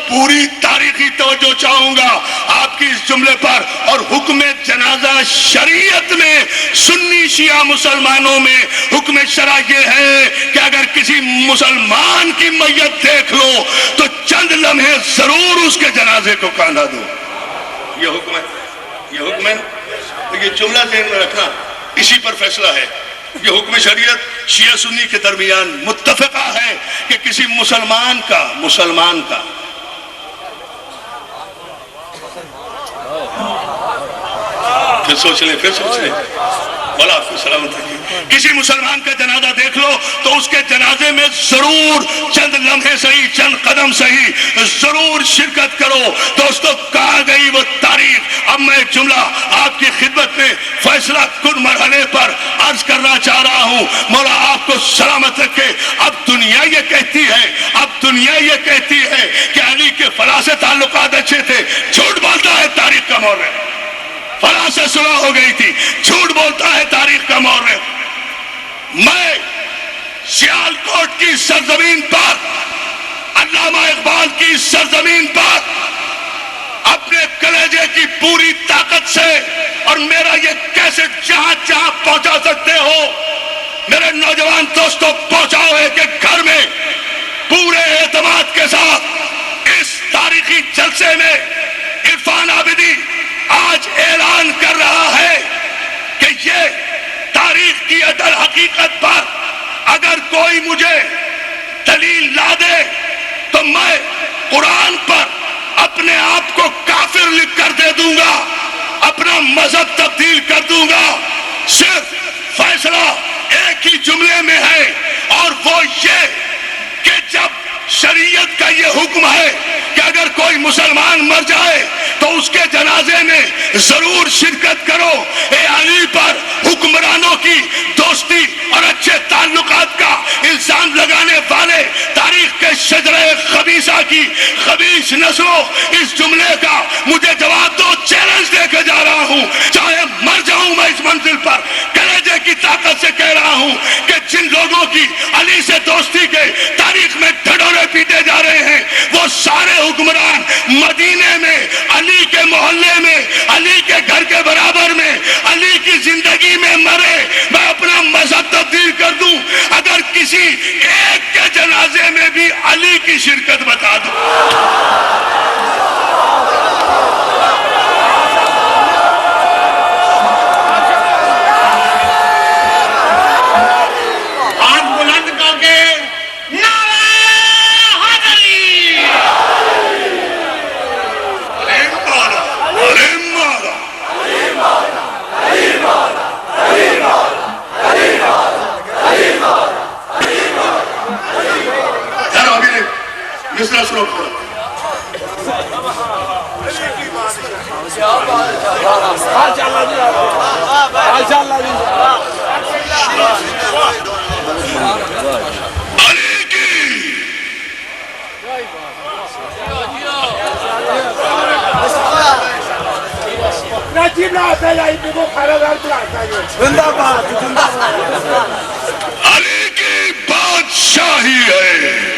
پوری تاریخی توجہ چاہوں گا آپ کی اس جملے پر. اور حکم جنازہ شریعت میں سنی شیعہ مسلمانوں میں حکم شرع یہ ہے کہ اگر کسی مسلمان کی میت دیکھ لو تو چند لمحے ضرور اس کے جنازے کو کاندھا دو. یہ حکم ہے, یہ حکم ہے. یہ جملہ ذہن میں رکھنا, اسی پر فیصلہ ہے. یہ حکم شریعت شیعہ سنی کے درمیان متفقہ ہے کہ کسی مسلمان کا پھر سوچ لیں بولا آپ کو سلامت رکھیے. کسی مسلمان کا جنازہ دیکھ لو تو اس کے جنازے میں ضرور چند لمحے صحیح, چند قدم صحیح ضرور شرکت کرو. دوستو کہاں گئی وہ تاریخ. اب میں ایک جملہ آپ کی خدمت میں فیصلہ کن مرحلے پر عرض کرنا چاہ رہا ہوں. مولا آپ کو سلامت رکھے. اب دنیا یہ کہتی ہے کہ علی کے فلاں سے تعلقات اچھے تھے. جھوٹ بولتا ہے تاریخ کا مورخ. فلاں سے صلح ہو گئی تھی, جھوٹ بولتا ہے تاریخ کا مورخ. میں سیالکوٹ کی سرزمین پر, علامہ اقبال کی سرزمین پر اپنے کلیجے کی پوری طاقت سے, اور میرا یہ کیسٹ جہاں جہاں پہنچا سکتے ہو میرے نوجوان دوستوں پہنچاؤ ایک ایک گھر میں پورے اعتماد کے ساتھ. اس تاریخی جلسے میں عرفان عابدی آج اعلان کر رہا ہے کہ یہ تاریخ کی اصل حقیقت پر اگر کوئی مجھے دلیل لا دے تو میں قرآن پر اپنے آپ کو کافر لکھ کر دے دوں گا, اپنا مذہب تبدیل کر دوں گا. صرف فیصلہ ایک ہی جملے میں ہے اور وہ یہ کہ جب شریعت کا یہ حکم ہے کہ اگر کوئی مسلمان مر جائے تو اس کے جنازے میں ضرور شرکت کرو. اے علی پر حکمرانوں کی دوستی اور اچھے تعلقات کا الزام لگانے والے تاریخ کے شجرہ خبیثہ کی خبیث نسلوں, اس جملے کا مجھے جواب دو. چیلنج دے کے جا رہا ہوں, چاہے مر جاؤں میں اس منزل پر. کلیجے کی طاقت سے کہہ رہا ہوں کہ جن لوگوں کی علی سے دوستی کے تاریخ میں ڈھڈورے پیٹے جا رہے ہیں وہ سارے حکمران مدینے میں, علی کے محلے میں, علی کے گھر کے برابر میں, علی کی زندگی میں مرے. میں اپنا مذہب تبدیل کر دوں اگر کسی ایک کے جنازے میں بھی علی کی شرکت بتا دوں. علی کی بادشاہی ہے.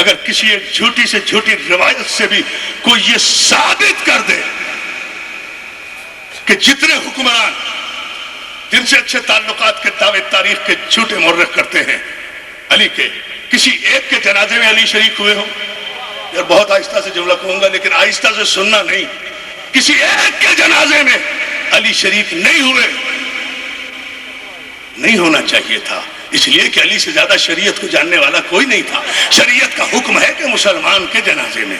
اگر کسی ایک جھوٹی سے جھوٹی روایت سے بھی کوئی یہ ثابت کر دے کہ جتنے حکمران جن سے اچھے تعلقات کے دعوے تاریخ کے جھوٹے مورخ کرتے ہیں علی کے، کسی ایک کے جنازے میں علی شریک ہوئے ہوں، یار بہت آہستہ سے جملہ کہوں گا لیکن آہستہ سے سننا نہیں، کسی ایک کے جنازے میں علی شریک نہیں ہوئے، نہیں ہونا چاہیے تھا، اس لیے کہ علی سے زیادہ شریعت کو جاننے والا کوئی نہیں تھا۔ شریعت کا حکم ہے کہ مسلمان کے جنازے میں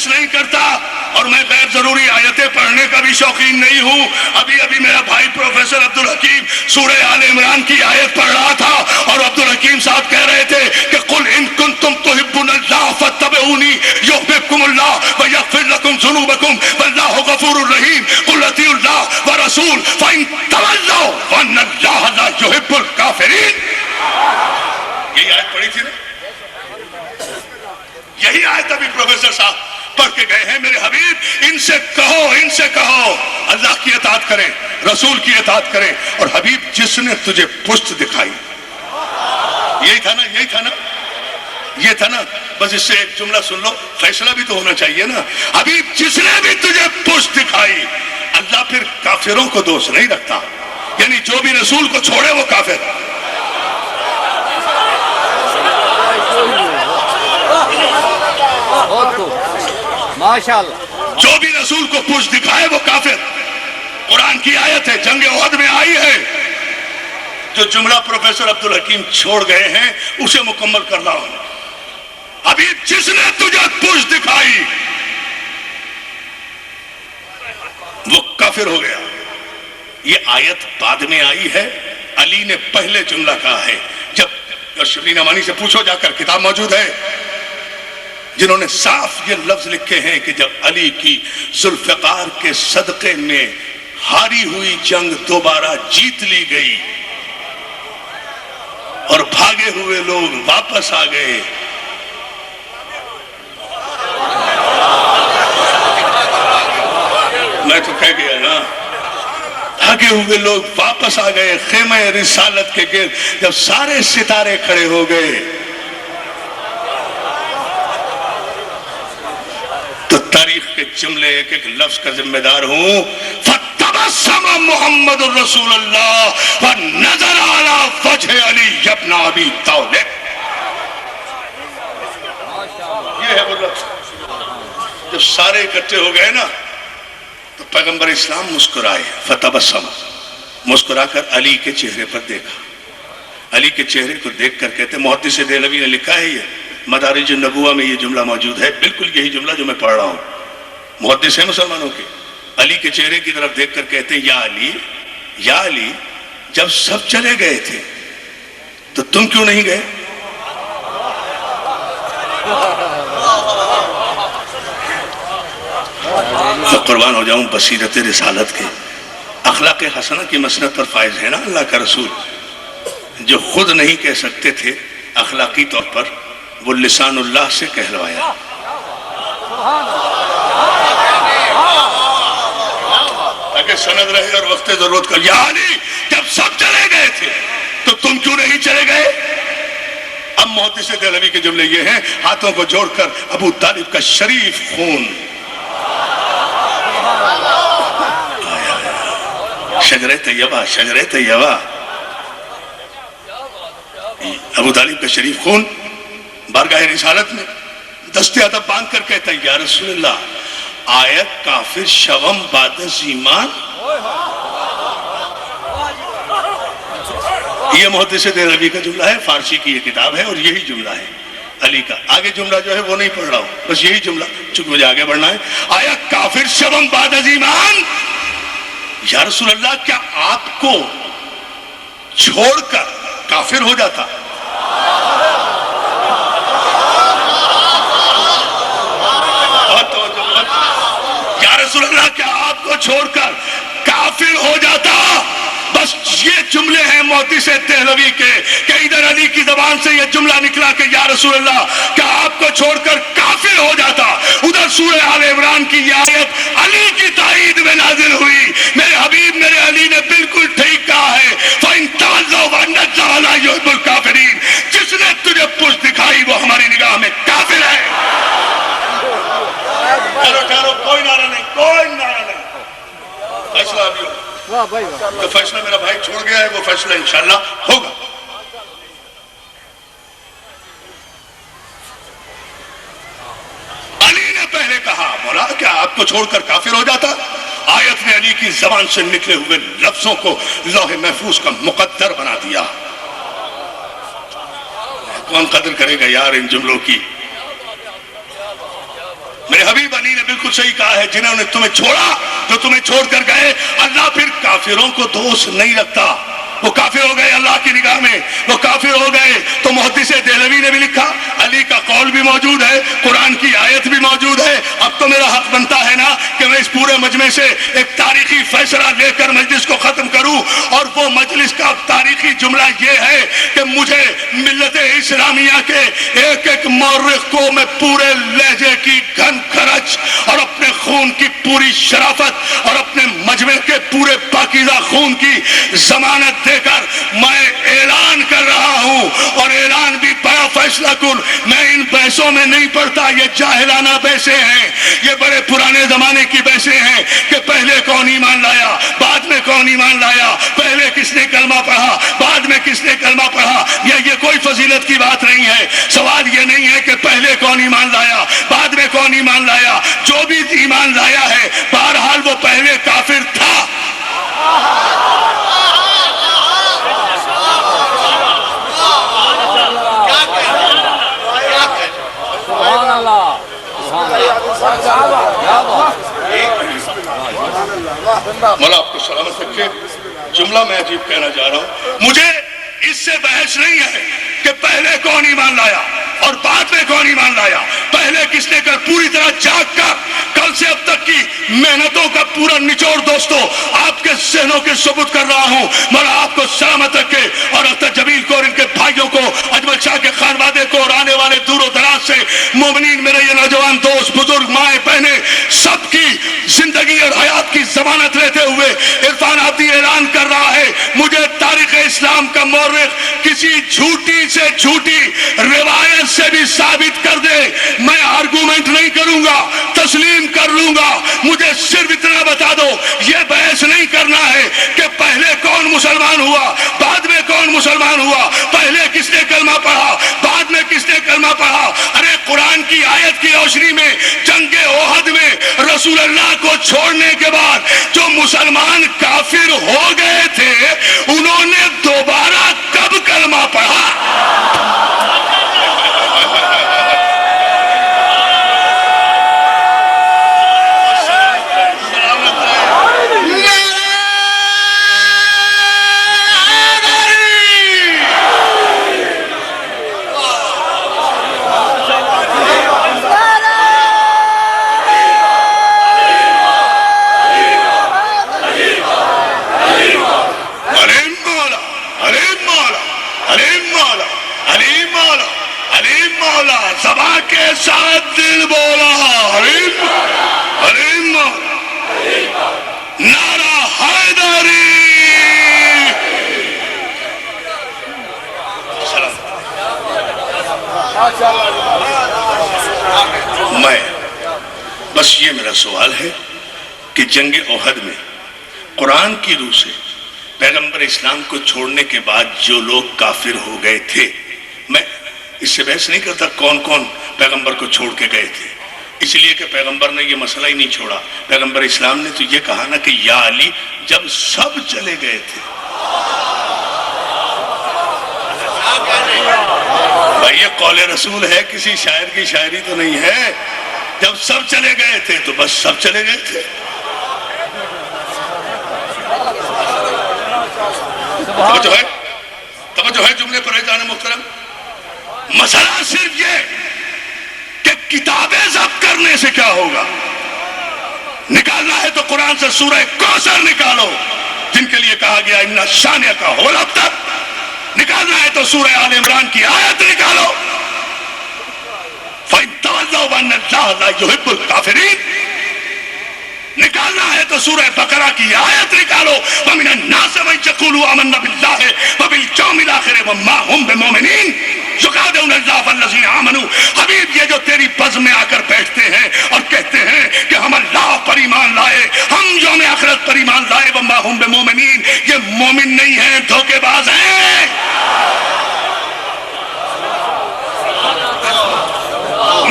نہیں کرتا، اور میں غیر ضروری آیتیں پڑھنے کا بھی شوقین نہیں ہوں۔ ابھی میرا بھائی پروفیسر عبدالحکیم سورہ آل عمران کی آیت پڑھ رہا تھا، اور عبدالحکیم صاحب کہہ رہے تھے کہ قل ان کنتم تحبون اللہ فاتبعونی یحببکم اللہ ویغفر لکم ذنوبکم واللہ غفور رحیم قل اطیعوا اللہ ورسول فان تولوا فان اللہ لا یحب الکافرین۔ یہی آیت پڑھی تھی نا، یہی آیت ابھی پروفیسر صاحب پڑھ کے گئے ہیں۔ میرے حبیب ان سے کہو اللہ کی اطاعت کریں، رسول کی اطاعت کریں، اور حبیب جس نے تجھے پشت دکھائی، یہی تھا نا، بس اس سے ایک جملہ سن لو، فیصلہ بھی تو ہونا چاہیے نا۔ حبیب جس نے بھی تجھے پشت دکھائی، اللہ پھر کافروں کو دوست نہیں رکھتا، یعنی جو بھی رسول کو چھوڑے وہ کافر۔ ماشاءاللہ، جو بھی رسول کو پشت دکھائے وہ کافر۔ قرآن کی آیت ہے، جنگ احد میں آئی ہے۔ جو جملہ پروفیسر عبدالحکیم چھوڑ گئے ہیں اسے مکمل کر رہا ہوں۔ ابھی جس نے تجھے پشت دکھائی وہ کافر ہو گیا۔ یہ آیت بعد میں آئی ہے، علی نے پہلے جملہ کہا ہے۔ جب شبلی نعمانی سے پوچھو جا کر، کتاب موجود ہے، جنہوں نے صاف یہ لفظ لکھے ہیں کہ جب علی کی ذوالفقار کے صدقے میں ہاری ہوئی جنگ دوبارہ جیت لی گئی اور بھاگے ہوئے لوگ واپس آ گئے، میں تو کہہ گیا نا، بھاگے ہوئے لوگ واپس آ گئے خیمہ رسالت کے گرد، جب سارے ستارے کھڑے ہو گئے تو تاریخ کے جملے ایک ایک لفظ کا ذمہ دار ہوں۔ فَتَبَسَّمَ مُحَمَّدُ الرَّسُولُ اللَّهِ وَنَظَرَ عَلَى وَجْهِ عَلِيِّ بْنِ أَبِي طَالِبٍ۔ یہ ہے وہ لفظ۔ جب سارے اکٹھے ہو گئے نا تو پیغمبر اسلام مسکرائے، فتبسم، مسکرا کر علی کے چہرے پر دیکھا۔ علی کے چہرے کو دیکھ کر کہتے، محدث دہلوی نے لکھا ہے، یہ مدارج النبوہ میں یہ جملہ موجود ہے، بالکل یہی جملہ جو میں پڑھ رہا ہوں، محدث ہیں مسلمانوں کے۔ علی کے چہرے کی طرف دیکھ کر کہتے، یا علی، جب سب چلے گئے تھے تو تم کیوں نہیں گئے؟ قربان ہو جاؤں بصیرت رسالت کے، اخلاق حسنہ کی مسند پر فائز ہے نا اللہ کا رسول، جو خود نہیں کہہ سکتے تھے اخلاقی طور پر، وہ لسان اللہ سے کہلوایا۔ تاکہ سند رہے اور وقت ضرورت کا، یا علی جب سب چلے گئے تھے تو تم کیوں نہیں چلے گئے؟ اب محدث دہلوی کے جملے یہ ہیں، ہاتھوں کو جوڑ کر ابو طالب کا شریف خون، شجرہ طیبہ، شجرہ طیبہ، ابو طالب کا شریف خون بارگاہ رسالت میں دست ادب باندھ کر کہتا ہے، یا رسول اللہ، آیت کافر شوم بعد ایمان۔ یہ محدث دہلوی کا جملہ ہے، فارسی کی یہ کتاب ہے، اور یہی جملہ ہے علی کا۔ آگے جملہ جو ہے وہ نہیں پڑھ رہا ہوں، بس یہی جملہ، چونکہ مجھے آگے بڑھنا ہے۔ آیت کافر شوم بعد ایمان، یا رسول اللہ کیا آپ کو چھوڑ کر کافر ہو جاتا؟ یا رسول اللہ کیا آپ کو چھوڑ کر کافر ہو جاتا؟ بس یہ جملے ہیں محدث دہلوی کے کہ ادھر علی کی زبان سے یہ جملہ نکلا کہ یا رسول اللہ کیا آپ کو چھوڑ کر کافر ہو جاتا، ادھر سورہ آل عمران کی یہ آیت علی کی تائید میں نازل ہوئی۔ میرے حبیب میرے علی نے بالکل ٹھیک کہا ہے، فَإِن تَوَلَّوْا فَإِنَّ اللَّهَ لَا يُحِبُّ الْكَافِرِينَ، جس نے تجھے پشت دکھائی وہ ہماری نگاہ میں کافر ہے۔ ٹھہرو، کوئی نعرہ نہیں، کوئی نعرہ نہیں، فیصلہ ابھی ہوگا۔ تو فیصلہ میرا بھائی چھوڑ گیا ہے، وہ فیصلہ انشاءاللہ ہوگا۔ علی نے پہلے کہا مولا کیا آپ کو چھوڑ کر کافر ہو جاتا؟ آیت نے علی کی زبان سے نکلے ہوئے لفظوں کو لوح محفوظ کا مقدر بنا دیا۔ کون قدر کرے گا یار ان جملوں کی؟ میرے حبیب علی نے بالکل صحیح کہا ہے، جنہوں نے تمہیں چھوڑا، جو تمہیں چھوڑ کر گئے، اللہ پھر کافروں کو دوست نہیں رکھتا۔ وہ کافر ہو گئے اللہ کی نگاہ میں، وہ کافر ہو گئے۔ تو محدث دہلوی نے بھی لکھا، علی کا قول بھی موجود ہے، قرآن کی آیت بھی موجود ہے۔ اب تو میرا حق بنتا ہے نا کہ میں اس پورے مجمع سے ایک تاریخی فیصلہ لے کر مجلس کو ختم کروں، اور وہ مجلس کا تاریخی جملہ یہ ہے کہ مجھے ملت اسلامیہ کے ایک ایک مورخ کو میں پورے لہجے کی گھن خرچ اور اپنے خون کی پوری شرافت اور اپنے مجمع کے پورے پاکیزہ خون کی ضمانت دے کر میں اعلان کر رہا ہوں، اور اعلان بھی بڑا فیصلہ کن۔ میں ان بحثوں میں نہیں پڑتا، یہ جاہلانہ بحثیں ہیں، یہ بڑے پرانے زمانے کی بحثیں ہیں کہ پہلے کون ایمان لایا، بعد میں کون ایمان لایا، پہلے کس نے کلمہ پڑھا، بعد میں کس نے کلمہ پڑھا۔ یہ کوئی فضیلت کی بات نہیں ہے۔ سوال یہ نہیں ہے کہ پہلے کون ایمان لایا، بعد میں کون ایمان لایا۔ جو بھی ایمان لایا ہے بہرحال وہ پہلے کافر تھا۔ مولا آپ کو سلامت رکھے۔ جملہ میں عجیب کہنا جا رہا ہوں، مجھے اس سے بحث نہیں ہے کہ پہلے کون ایمان لایا اور بعد میں کون ایمان لایا، پہلے کس نے کر۔ پوری طرح جاگ کر کل سے اب تک کی محنتوں کا پورا نچوڑ دوستو آپ کے ذہنوں کے ثبوت کر رہا ہوں۔ مولا آپ کو سلامت رکھے، اور اختر جمیل کو اور ان کے بھائیوں کو، اجمل شاہ کے خانوادے کو، اور آنے والے دور و دراز سے مومنین میرے یہ نوجوان دوست، بزرگ، مائیں، بہنیں، سب کی زندگی اور حیات کی ضمانت لیتے ہوئے عرفان عابدی اعلان کر رہا ہے، مجھے تاریخ اسلام کا مورخ کسی جھوٹی سے جھوٹی روایت سے بھی ثابت کر دے، میں آرگومنٹ نہیں کروں گا، تسلیم کر لوں گا۔ مجھے صرف اتنا بتا دو، یہ بحث نہیں کرنا ہے کہ پہلے کون مسلمان ہوا، بعد میں کون مسلمان ہوا، پہلے کس نے کلمہ پڑھا، بعد میں کس نے کلمہ پڑھا۔ ارے قرآن کی آیت کی روشنی میں جنگ احد میں رسول اللہ کو چھوڑنے کے بعد جو مسلمان کافر ہو گئے تھے، انہوں نے دوبارہ کب کلمہ پڑھا؟ زبان کے ساتھ دل بولا حلیم نعرہ حیدری۔ میں بس یہ میرا سوال ہے کہ جنگ احد میں قرآن کی روح سے پیغمبر اسلام کو چھوڑنے کے بعد جو لوگ کافر ہو گئے تھے، میں اس سے بحث نہیں کرتا کون کون پیغمبر کو چھوڑ کے گئے تھے، اس لیے کہ پیغمبر نے یہ مسئلہ ہی نہیں چھوڑا۔ پیغمبر اسلام نے تو یہ کہا نا کہ یا علی جب سب چلے گئے تھے۔ بھائی یہ قول رسول ہے، کسی شاعر کی شاعری تو نہیں ہے۔ جب سب چلے گئے تھے تو بس سب چلے گئے تھے۔ توجہ ہے جملے پر جان محترم۔ مسئلہ صرف یہ کہ کتابیں ضبط کرنے سے کیا ہوگا۔ نکالنا ہے تو قرآن سے سورہ کوثر نکالو، جن کے لیے کہا گیا ان شانیہ کا ہو الابتر. نکالنا ہے تو سورہ آل عمران کی آیت نکالو. فَإِن تَوَلَّوْا وَأَنَّ اللَّهَ لَا يُحِبُّ الْكَافِرِينَ. نکالنا ہے تو سورہ بقرہ کی آیت نکالو. وَمِنَ النَّاسِ مَن يَقُولُ آمَنَّا بِاللَّهِ وَبِالْيَوْمِ الْآخِرِ وَمَا هُمْ بِمُؤْمِنِينَ يُخَادِعُونَ اللَّهَ وَالَّذِينَ آمَنُوا. حبیب یہ جو تیری بزم میں آ کر بیٹھتے ہیں اور کہتے ہیں کہ ہم اللہ پر ایمان لائے, ہم یوم آخرت پر ایمان لائے, وَمَا هُمْ بِمُؤْمِنِينَ, یہ مومن نہیں ہیں, دھوکے باز ہیں.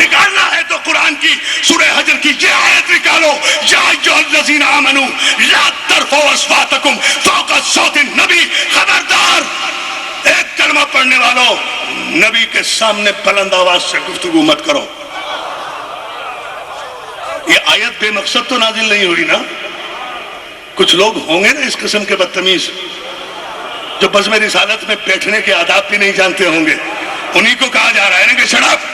نکالنا ہے تو قرآن کی سورہ حجر کی یہ آیت نکالو. یا ایھا الذین آمنوا لا ترفعوا اصواتکم فوق صوت النبی. خبردار, ایک کلمہ پڑھنے والوں, نبی کے سامنے بلند آواز سے گفتگو مت کرو. یہ آیت بے مقصد تو نازل نہیں ہوئی نا. کچھ لوگ ہوں گے نا اس قسم کے بدتمیز جو بزم رسالت میں بیٹھنے کے آداب بھی نہیں جانتے ہوں گے. انہی کو کہا جا رہا ہے نا کہ شٹ اپ.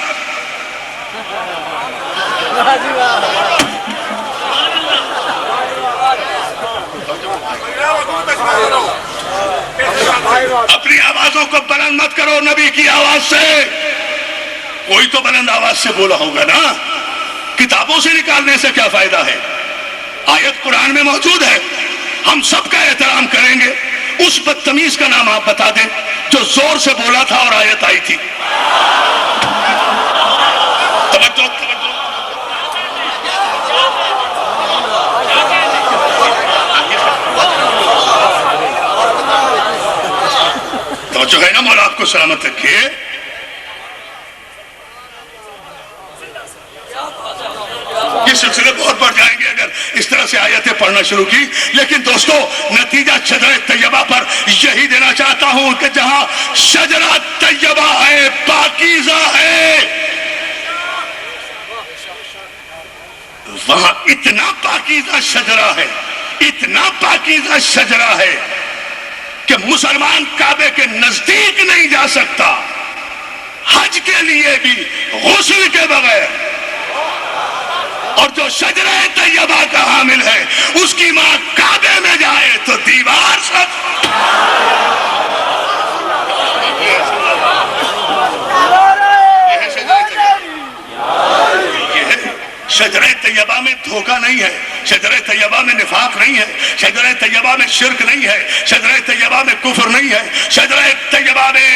اپنی آوازوں کو بلند مت کرو نبی کی آواز سے. کوئی تو بلند آواز سے بولا ہوگا نا. کتابوں سے نکالنے سے کیا فائدہ ہے؟ آیت قرآن میں موجود ہے, ہم سب کا احترام کریں گے. اس بدتمیز کا نام آپ بتا دیں جو زور سے بولا تھا اور آیت آئی تھی. توجہ توجہ ہے نا. مولا آپ کو سلامت رکھے. یہ سلسلے بہت بڑھ جائیں گے اگر اس طرح سے آیتیں پڑھنا شروع کی. لیکن دوستو, نتیجہ شجرہ طیبہ پر یہی دینا چاہتا ہوں کہ جہاں شجرہ طیبہ ہے, پاکیزہ ہے, وہاں اتنا پاکیزہ شجرہ ہے, اتنا پاکیزہ شجرہ ہے کہ مسلمان کعبے کے نزدیک نہیں جا سکتا. حج کے لیے بھی غسل کے بغیر. اور جو شجرہ طیبہ کا حامل ہے اس کی ماں کعبے میں جائے تو دیوار سب. شجرہ طیبہ میں دھوکہ نہیں ہے, شجرہ طیبہ میں نفاق نہیں ہے, شجرہ طیبہ میں شرک نہیں ہے, شجرہ طیبہ میں کفر نہیں ہے, شجرہ طیبہ میں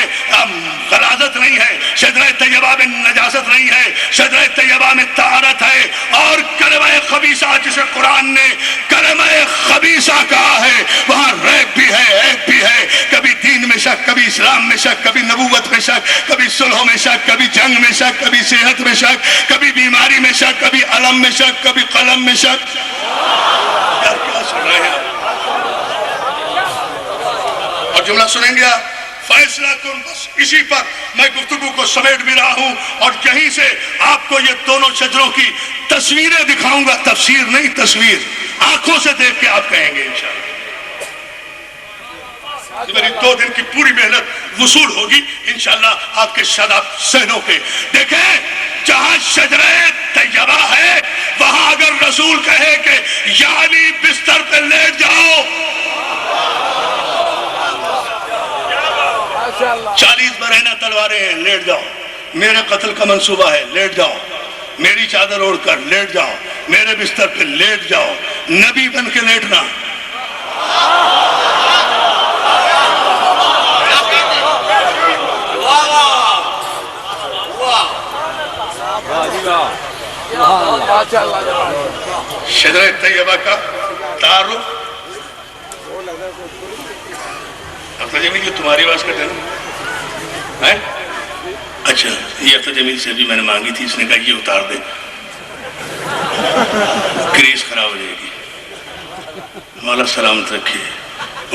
غلاظت نہیں ہے, شجرہ طیبہ میں نجاست نہیں ہے, شجرہ طیبہ میں طہارت ہے. اور کلمہ خبیثہ جسے قرآن نے کلمہ خبیثہ کہا ہے, وہاں ریب بھی ہے, عیب بھی ہے. کبھی دین میں شک, کبھی اسلام میں شک, کبھی نبوت میں شک, کبھی صلح میں شک, کبھی جنگ میں شک, کبھی صحت میں شک, کبھی بیماری میں شک, کبھی علم میں شک, کبھی قلم میں شک. یار کیا سن رہے ہیں آپ؟ اور جملہ سنیں گے آپ, فیصلہ کن. بس اسی پر میں گفتگو کو سمیٹ بھی رہا ہوں اور یہیں سے آپ کو یہ دونوں شجروں کی تصویریں دکھاؤں گا. تفسیر نہیں, تصویر. آنکھوں سے دیکھ کے آپ کہیں گے انشاءاللہ. میری 2 دن کی پوری محنت وصول ہوگی انشاءاللہ آپ کے شاداب سہنوں کے. دیکھیں, جہاں شجرہ طیبہ ہے وہاں اگر رسول کہے کہ یا علی بستر پہ لیٹ جاؤ, 40 برہنہ تلواریں ہیں, لیٹ جاؤ. میرے قتل کا منصوبہ ہے, لیٹ جاؤ. میری چادر اوڑھ کر لیٹ جاؤ, میرے بستر پہ لیٹ جاؤ. نبی بن کے لیٹنا. شجرہ طیبہ کا تعارف. اختر جمیل یہ تمہاری آواز کا جنم ہے. اچھا, یہ اختر جمیل سے بھی میں نے مانگی تھی, اس نے کہا یہ اتار دے, کریز خراب ہو جائے گی. مولا سلامت رکھے.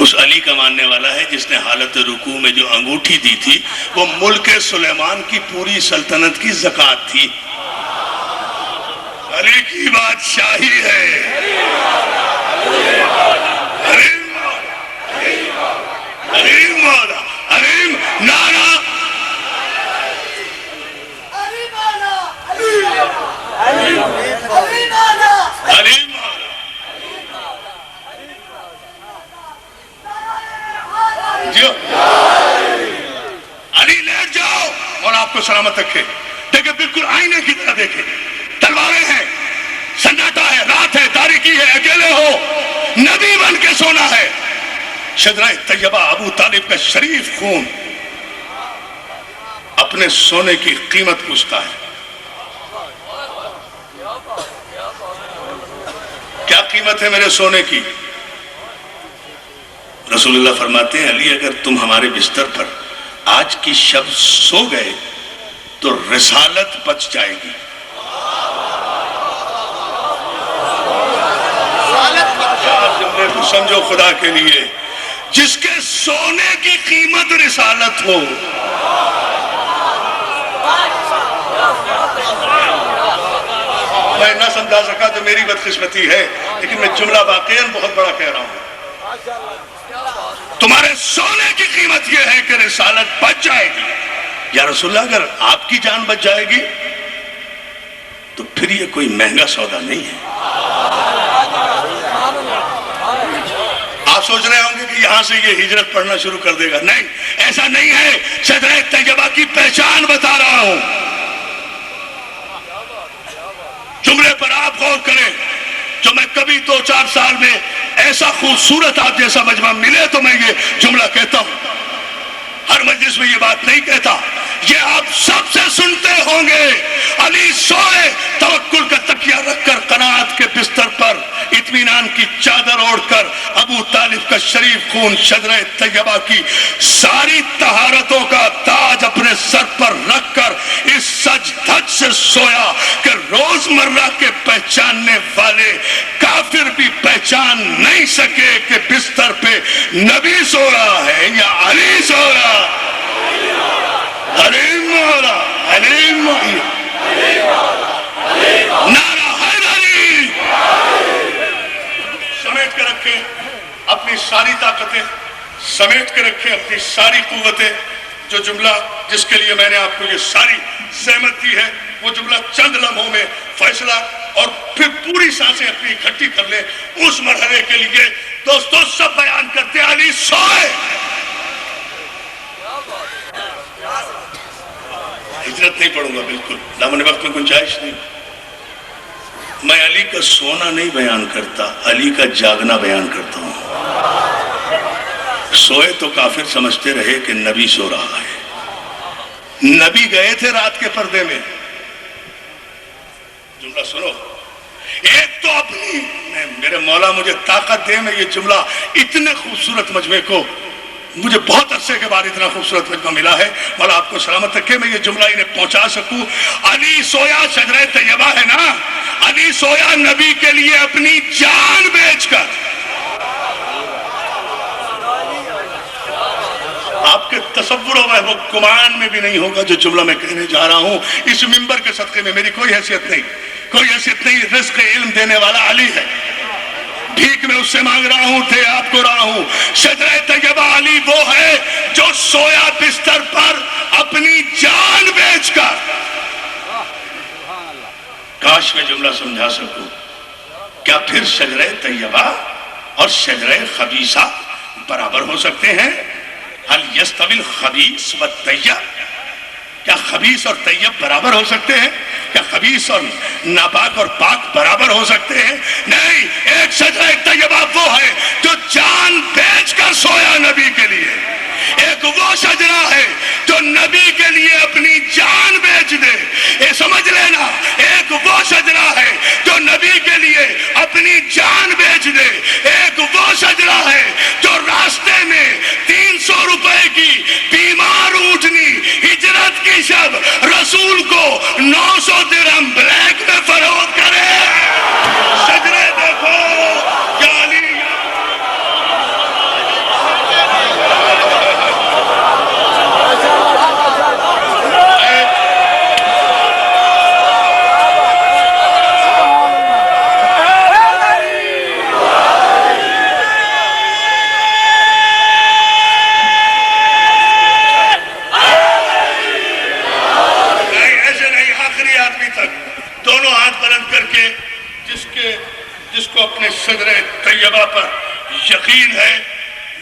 اس علی کا ماننے والا ہے جس نے حالت رکوع میں جو انگوٹھی دی تھی وہ ملک سلیمان کی پوری سلطنت کی زکوٰۃ تھی. علی کی بادشاہی ہے. علیم مولا, علیم نعرہ. علیم مولا. بولتی ہو؟ علی لیٹ جاؤ، مولا آپ کو سلامت رکھے. دیکھیں بالکل آئینے کی طرح دیکھیں، تلواریں ہیں، سناٹا ہے، رات ہے، تاریکی ہے، اکیلے ہو، نبی بن کے سونا ہے. شجرہ طیبہ، ابو طالب کا شریف خون اپنے سونے کی قیمت پوچھتا ہے. کیا قیمت ہے میرے سونے کی؟ رسول اللہ فرماتے ہیں علی اگر تم ہمارے بستر پر آج کی شب سو گئے تو رسالت بچ جائے گی. جملے کو سمجھو خدا کے لیے، جس کے سونے کی قیمت رسالت ہو. میں نہ سمجھا سکا تو میری بدقسمتی ہے، لیکن میں جملہ واقعاً بہت بڑا کہہ رہا ہوں. تمہارے سونے کی قیمت یہ ہے کہ رسالت بچ جائے گی. یا رسول اللہ اگر آپ کی جان بچ جائے گی تو پھر یہ کوئی مہنگا سودا نہیں ہے. آپ سوچ رہے ہوں گے کہ یہاں سے یہ ہجرت پڑھنا شروع کر دے گا. نہیں، ایسا نہیں ہے. شجرہ طیبہ کی پہچان بتا رہا ہوں. جملے پر آپ غور کریں، جو میں کبھی 2-4 سال میں ایسا خوبصورت آپ جیسا مجمع ملے تو میں یہ جملہ کہتا ہوں. ہر مجلس میں یہ بات نہیں کہتا. یہ آپ سب سے سنتے ہوں گے. علی سوئے توکل کا تکیہ رکھ کر قناعت کے بستر پر اطمینان کی چادر اوڑھ کر ابو طالب کا شریف خون شجرہ طیبہ کی ساری طہارتوں کا تاج اپنے سر پر رکھ کر اس سج دھج سے سویا کہ روزمرہ کے پہچاننے والے کافر بھی پہچان نہیں سکے کہ بستر پہ نبی سو رہا ہے یا علی سو رہا. علی مولا، علی مولا، نعرہ حیدری. سمیٹ کے رکھیں اپنی ساری طاقتیں، سمیٹ کے رکھیں اپنی ساری قوتیں. جو جملہ جس کے لیے میں نے آپ کو یہ ساری زحمت دی ہے وہ جملہ چند لمحوں میں فیصلہ اور پھر پوری سانسیں اپنی اکٹھی کر لیں اس مرحلے کے لیے. دوستو سب بیان کرتے علی سوئے. ہجرت نہیں پڑھوں گا بالکل، دامن وقت میں گنجائش نہیں. میں علی کا سونا نہیں بیان کرتا، علی کا جاگنا بیان کرتا ہوں. سوئے تو کافر سمجھتے رہے کہ نبی سو رہا ہے. نبی گئے تھے رات کے پردے میں. جملہ سنو. ایک تو اپنی میرے مولا مجھے طاقت دے، میں یہ جملہ اتنے خوبصورت مجمع کو، مجھے بہت عرصے کے بعد اتنا خوبصورت مجمع ملا ہے، مولا آپ کو سلامت رکھے، میں یہ جملہ انہیں پہنچا سکوں. علی سویا شجرہ طیبہ ہے نا، علی سویا نبی کے لیے اپنی جان بیچ کر. آپ کے تصور و وہم و گمان میں بھی نہیں ہوگا جو جملہ میں کہنے جا رہا ہوں. اس منبر کے صدقے میں میری کوئی حیثیت نہیں، کوئی حیثیت نہیں. رزق علم دینے والا علی ہے، بھیک میں اس سے مانگ رہا ہوں، دے آپ کو رہا ہوں. شجرہ طیبہ علی وہ ہے جو سویا بستر پر اپنی جان بیچ کر. کاش میں جملہ سمجھا سکوں. کیا پھر شجرہ طیبہ اور شجرہ خبیثہ برابر ہو سکتے ہیں؟ هل يستوي الخبیث والطیب؟ کیا خبیث اور طیب برابر ہو سکتے ہیں؟ کیا خبیث اور ناپاک اور پاک برابر ہو سکتے ہیں؟ نہیں. ایک شجرہ طیبہ وہ ہے جو جان بیچ کر سویا نبی کے لیے. ایک وہ شجرہ ہے جو نبی کے لیے اپنی جان بیچ دے. یہ سمجھ لینا، ایک وہ شجرہ ہے جو نبی کے لیے اپنی جان بیچ دے. ایک وہ شجرہ ہے جو راستے میں 300 روپے کی بیمار اونٹنی ہجرت کی شب رسول کو 900 درہم بلیک میں فروخت کرے. شجرے دیکھو یا علی. دونوں ہاتھ بلند کر کے جس کو اپنے شجرہ طیبہ پر یقین ہے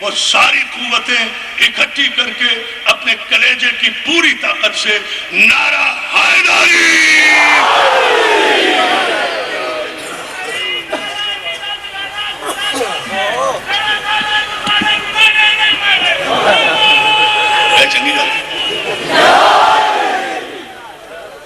وہ ساری قوتیں اکٹھی کر کے اپنے کلیجے کی پوری طاقت سے نعرہ حیدری چنگی گل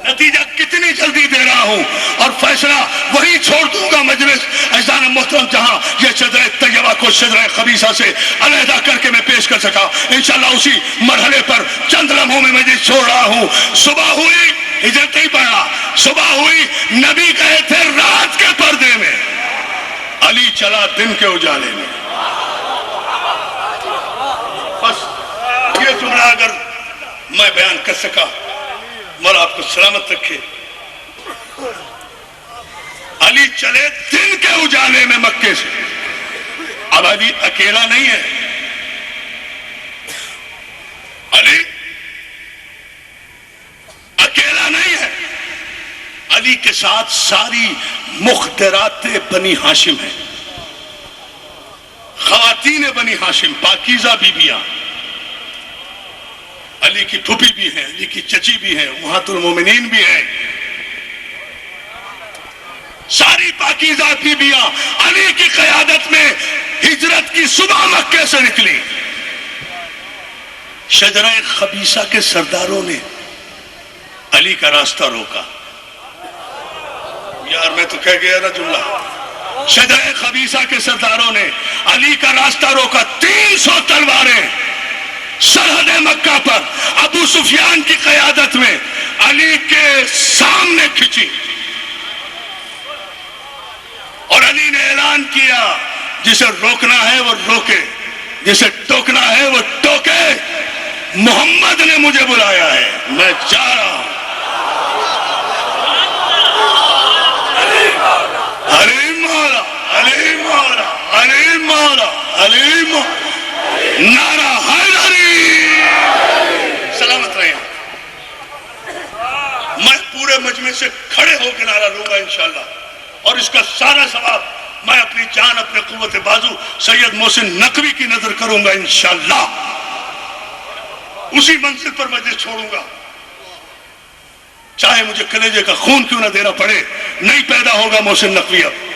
نتیجہ کتنی جلدی دے رہا ہوں اور فیصلہ وہی چھوڑ دوں گا مجلس اجزان محترم جہاں یہ شجرہ طیبہ کو شجرہ خبیثہ سے علیحدہ کر کے میں پیش کر سکا انشاءاللہ اسی مرحلے پر چند لمحوں میں مجلس چھوڑ رہا ہوں صبح ہوئی ہجرت نہیں پڑھا صبح ہوئی نبی کہے تھے رات کے پردے میں علی چلا دن کے اجالے میں بس یہ جملہ اگر میں بیان کر سکا مولا آپ کو سلامت رکھے علی چلے دن کے اجالے میں مکے سے اب علی اکیلا نہیں ہے علی اکیلا نہیں ہے علی کے ساتھ ساری مخترات بنی ہاشم ہیں خواتین بنی ہاشم پاکیزہ بیبیاں علی کی پھوپھی بھی ہیں علی کی چچی بھی ہیں امہات المومنین بھی ہیں ساری پاکیزہ بیبیاں علی کی قیادت میں ہجرت کی صبح مکے سے نکلی شجرہ خبیثہ کے سرداروں نے علی کا راستہ روکا یار میں تو کہہ گیا نا جملہ شجرہ خبیثہ کے سرداروں نے علی کا راستہ روکا 300 تلواریں سرحد مکہ پر ابو سفیان کی قیادت میں علی کے سامنے کھچی اور علی نے اعلان کیا جسے روکنا ہے وہ روکے جسے ٹوکنا ہے وہ ٹوکے محمد نے مجھے بلایا ہے میں جا رہا ہوں علی مولا علی مولا علی مولا علی مولا نعرہ حیدری سلامت رہے میں پورے مجمع سے کھڑے ہو کے نعرہ لوں گا انشاءاللہ اور اس کا سارا ثواب میں اپنی جان اپنے قوت بازو سید محسن نقوی کی نظر کروں گا انشاءاللہ اسی منزل پر مجلس چھوڑوں گا چاہے مجھے کلیجے کا خون کیوں نہ دینا پڑے نہیں پیدا ہوگا محسن نقوی اب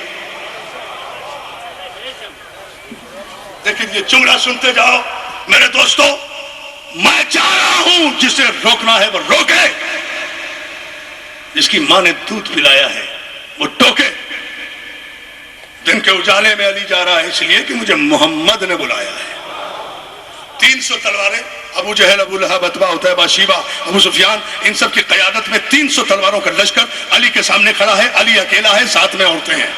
لیکن یہ جملہ سنتے جاؤ میرے دوستو میں چاہ رہا ہوں جسے روکنا ہے وہ روکے جس کی ماں نے دودھ پلایا ہے وہ ٹوکے دن کے اجالے میں علی جا رہا ہے اس لیے کہ مجھے محمد نے بلایا ہے 300 تلواریں ابو جہل ابو لہب عتبہ عتیبہ شیبہ ابو سفیان ان سب کی قیادت میں 300 تلواروں کا لشکر علی کے سامنے کھڑا ہے علی اکیلا ہے ساتھ میں عورتیں ہیں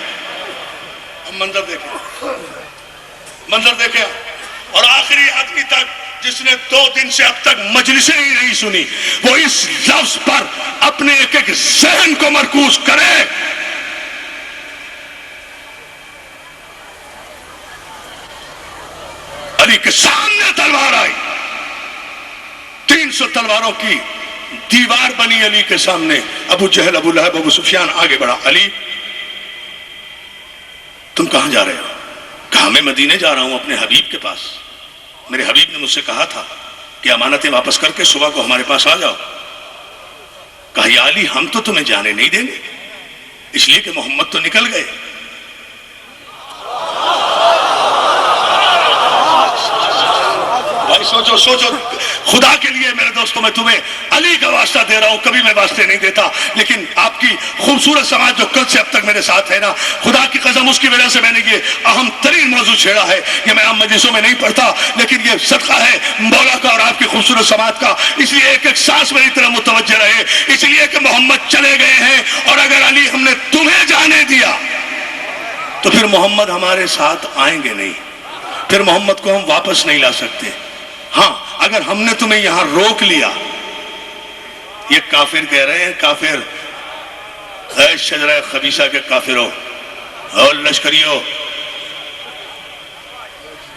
اب منظر دیکھیں اور آخری آدمی تک جس نے 2 دن سے اب تک مجلسیں ہی نہیں سنی وہ اس لفظ پر اپنے ایک ایک ذہن کو مرکوز کرے علی کے سامنے تلوار آئی 300 تلواروں کی دیوار بنی علی کے سامنے ابو جہل ابو لہب ابو سفیان آگے بڑھا علی تم کہاں جا رہے ہو کہا میں مدینے جا رہا ہوں اپنے حبیب کے پاس میرے حبیب نے مجھ سے کہا تھا کہ امانتیں واپس کر کے صبح کو ہمارے پاس آ جاؤ کہا یا علی ہم تو تمہیں جانے نہیں دیں گے اس لیے کہ محمد تو نکل گئے بھائی سوچو خدا کے لیے میرے دوستوں میں تمہیں علی کا واسطہ دے رہا ہوں کبھی میں واسطے نہیں دیتا لیکن آپ کی خوبصورت سماج جو کل سے اب تک میرے ساتھ ہے نا خدا کی قسم اس کی وجہ سے میں نے یہ اہم ترین موضوع چھیڑا ہے یہ میں عام مجلسوں میں نہیں پڑھتا لیکن یہ صدقہ ہے مولا کا اور آپ کی خوبصورت سماج کا اس لیے ایک ایک سانس میری طرح متوجہ رہے اس لیے کہ محمد چلے گئے ہیں اور اگر علی ہم نے تمہیں جانے دیا تو پھر محمد ہمارے ساتھ آئیں گے نہیں پھر محمد کو ہم واپس نہیں لا سکتے ہاں اگر ہم نے تمہیں یہاں روک لیا یہ کافر کہہ رہے ہیں کافر اے شجرہ خبیثہ کے کافروں اور لشکریوں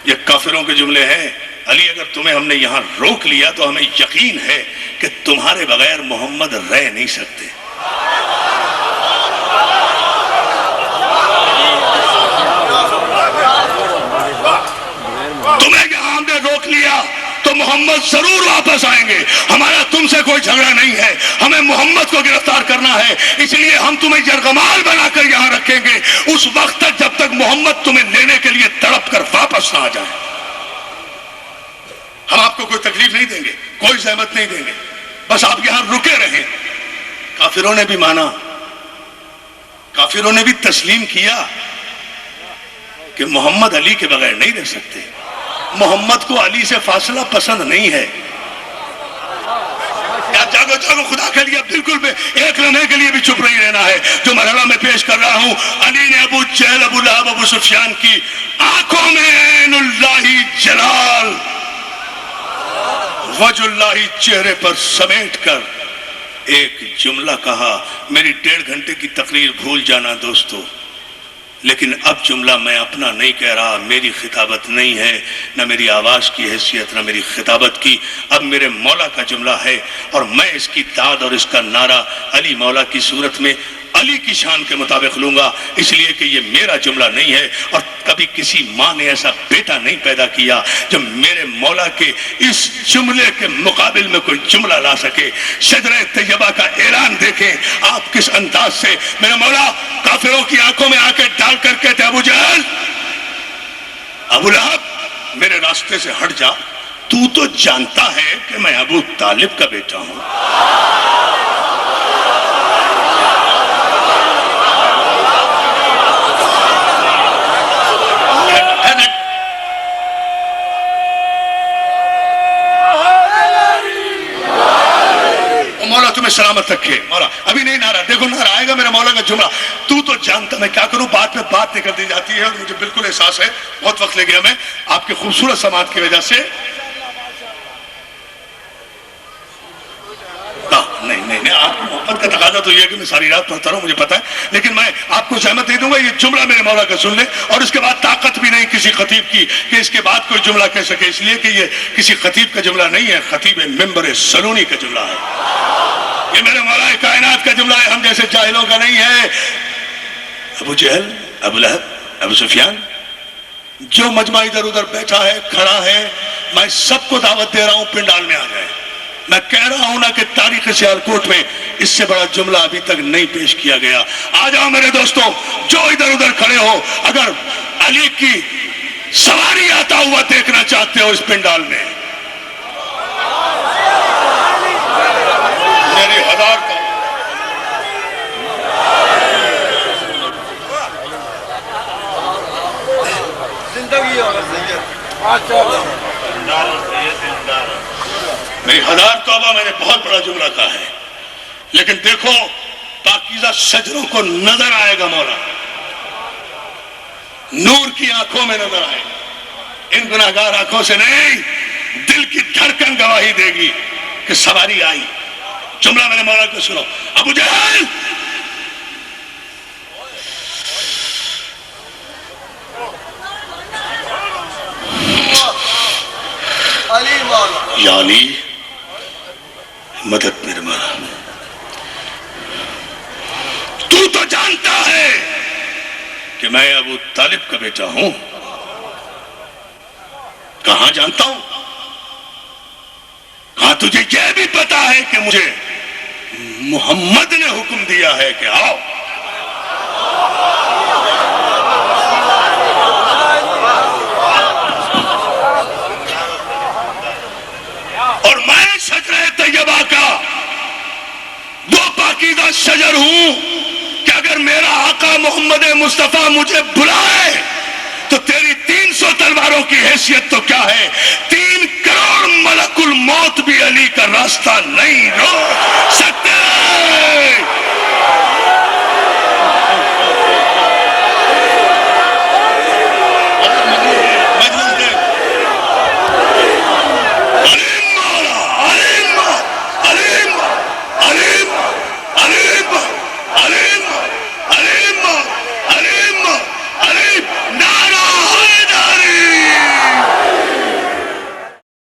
یہ کافروں کے جملے ہیں علی اگر تمہیں ہم نے یہاں روک لیا تو ہمیں یقین ہے کہ تمہارے بغیر محمد رہ نہیں سکتے تمہیں ہم نے روک لیا تو محمد ضرور واپس آئیں گے. ہمارا تم سے کوئی جھگڑا نہیں ہے, ہمیں محمد کو گرفتار کرنا ہے, اس لیے ہم تمہیں یرغمال بنا کر یہاں رکھیں گے اس وقت تک جب تک محمد تمہیں لینے کے لیے تڑپ کر واپس نہ آ جائے. ہم آپ کو کوئی تکلیف نہیں دیں گے, کوئی زحمت نہیں دیں گے, بس آپ یہاں رکے رہیں. کافروں نے بھی مانا, کافروں نے بھی تسلیم کیا کہ محمد علی کے بغیر نہیں رہ سکتے, محمد کو علی سے فاصلہ پسند نہیں ہے. جاگو جاگو, خدا کے لیے بالکل بھی ایک لمحے کے لیے بھی چپ نہیں رہنا ہے. جو مرحلہ میں پیش کر رہا ہوں, علی نے ابو جہل, ابو لہب, ابو سفیان کی آنکھوں میں عین اللہ جلال, وجہ اللہ چہرے پر سمیٹ کر ایک جملہ کہا. میری 1.5 گھنٹے کی تقریر بھول جانا دوستو, لیکن اب جملہ میں اپنا نہیں کہہ رہا, میری خطابت نہیں ہے, نہ میری آواز کی حیثیت نہ میری خطابت کی, اب میرے مولا کا جملہ ہے, اور میں اس کی داد اور اس کا نعرہ علی مولا کی صورت میں علی کی شان کے مطابق لوں گا, اس لیے کہ یہ میرا جملہ نہیں ہے, اور کبھی کسی ماں نے ایسا بیٹا نہیں پیدا کیا جو میرے مولا کے اس جملے کے مقابل میں کوئی جملہ لا سکے. شجرہ طیبہ کا اعلان دیکھیں آپ کس انداز سے میرے مولا کافروں کی آنکھوں میں آ کے ڈال کر کہتے, ابو جہل, ابو لہب, میرے راستے سے ہٹ جا, تو جانتا ہے کہ میں ابو طالب کا بیٹا ہوں. مولا تمہیں سلامت رکھے. مولا ابھی نہیں نعرہ, دیکھو نعرہ آئے گا میرا مولا کا جملہ. تو جانتا, میں کیا کروں, بات میں بات نکل دی جاتی ہے, اور مجھے بالکل احساس ہے بہت وقت لے گیا میں آپ کے خوبصورت سماعت کی وجہ سے. نہیں, آپ کی محبت کا تقاضا تو یہ ہے کہ میں ساری رات پڑھتا رہوں, مجھے پتا ہے, لیکن میں آپ کو زحمت نہیں دوں گا. یہ جملہ میرے مولا کا سن لیں, اور اس کے بعد طاقت بھی نہیں کسی خطیب کی کہ اس کے بعد کوئی جملہ کہہ سکے, اس لیے کہ یہ کسی خطیب کا جملہ نہیں ہے, خطیب منبر سلونی کا جملہ ہے. یہ میرے مولا کائنات کا جملہ ہے, ہم جیسے جاہلوں کا نہیں ہے. ابو جہل, ابو لہب, ابو سفیان, جو مجمع ادھر ادھر بیٹھا ہے, کھڑا ہے, میں سب کو دعوت دے رہا ہوں پنڈال میں آ جائے. میں کہہ رہا ہوں نا کہ تاریخ سیالکوٹ میں اس سے بڑا جملہ ابھی تک نہیں پیش کیا گیا. آ جاؤ میرے دوستوں, جو ادھر ادھر کھڑے ہو, اگر علی کی سواری آتا ہوا دیکھنا چاہتے ہو اس پنڈال میں, میری ہزار کا زندگی میری ہزار توبہ, میں نے بہت بڑا جملہ کہا ہے, لیکن دیکھو پاکیزہ شجروں کو نظر آئے گا مولا, نور کی آنکھوں میں نظر آئے گا, ان گناہگار آنکھوں سے نہیں, دل کی دھڑکن گواہی دے گی کہ سواری آئی. جملہ میرے مولا کو سنو. ابو جہل, یا علی, مدد میرے مولا, تو جانتا ہے کہ میں ابو طالب کا بیٹا ہوں. کہاں جانتا ہوں, کہاں تجھے یہ بھی پتا ہے کہ مجھے محمد نے حکم دیا ہے کہ آؤ. اور میں شجرہ طیبہ کا وہ پاکیزہ شجر ہوں کہ اگر میرا آقا محمد مصطفیٰ مجھے بلائے تو تیری 300 تلواروں کی حیثیت تو کیا ہے, 3 کروڑ ملک الموت بھی علی کا راستہ نہیں روک سکتے.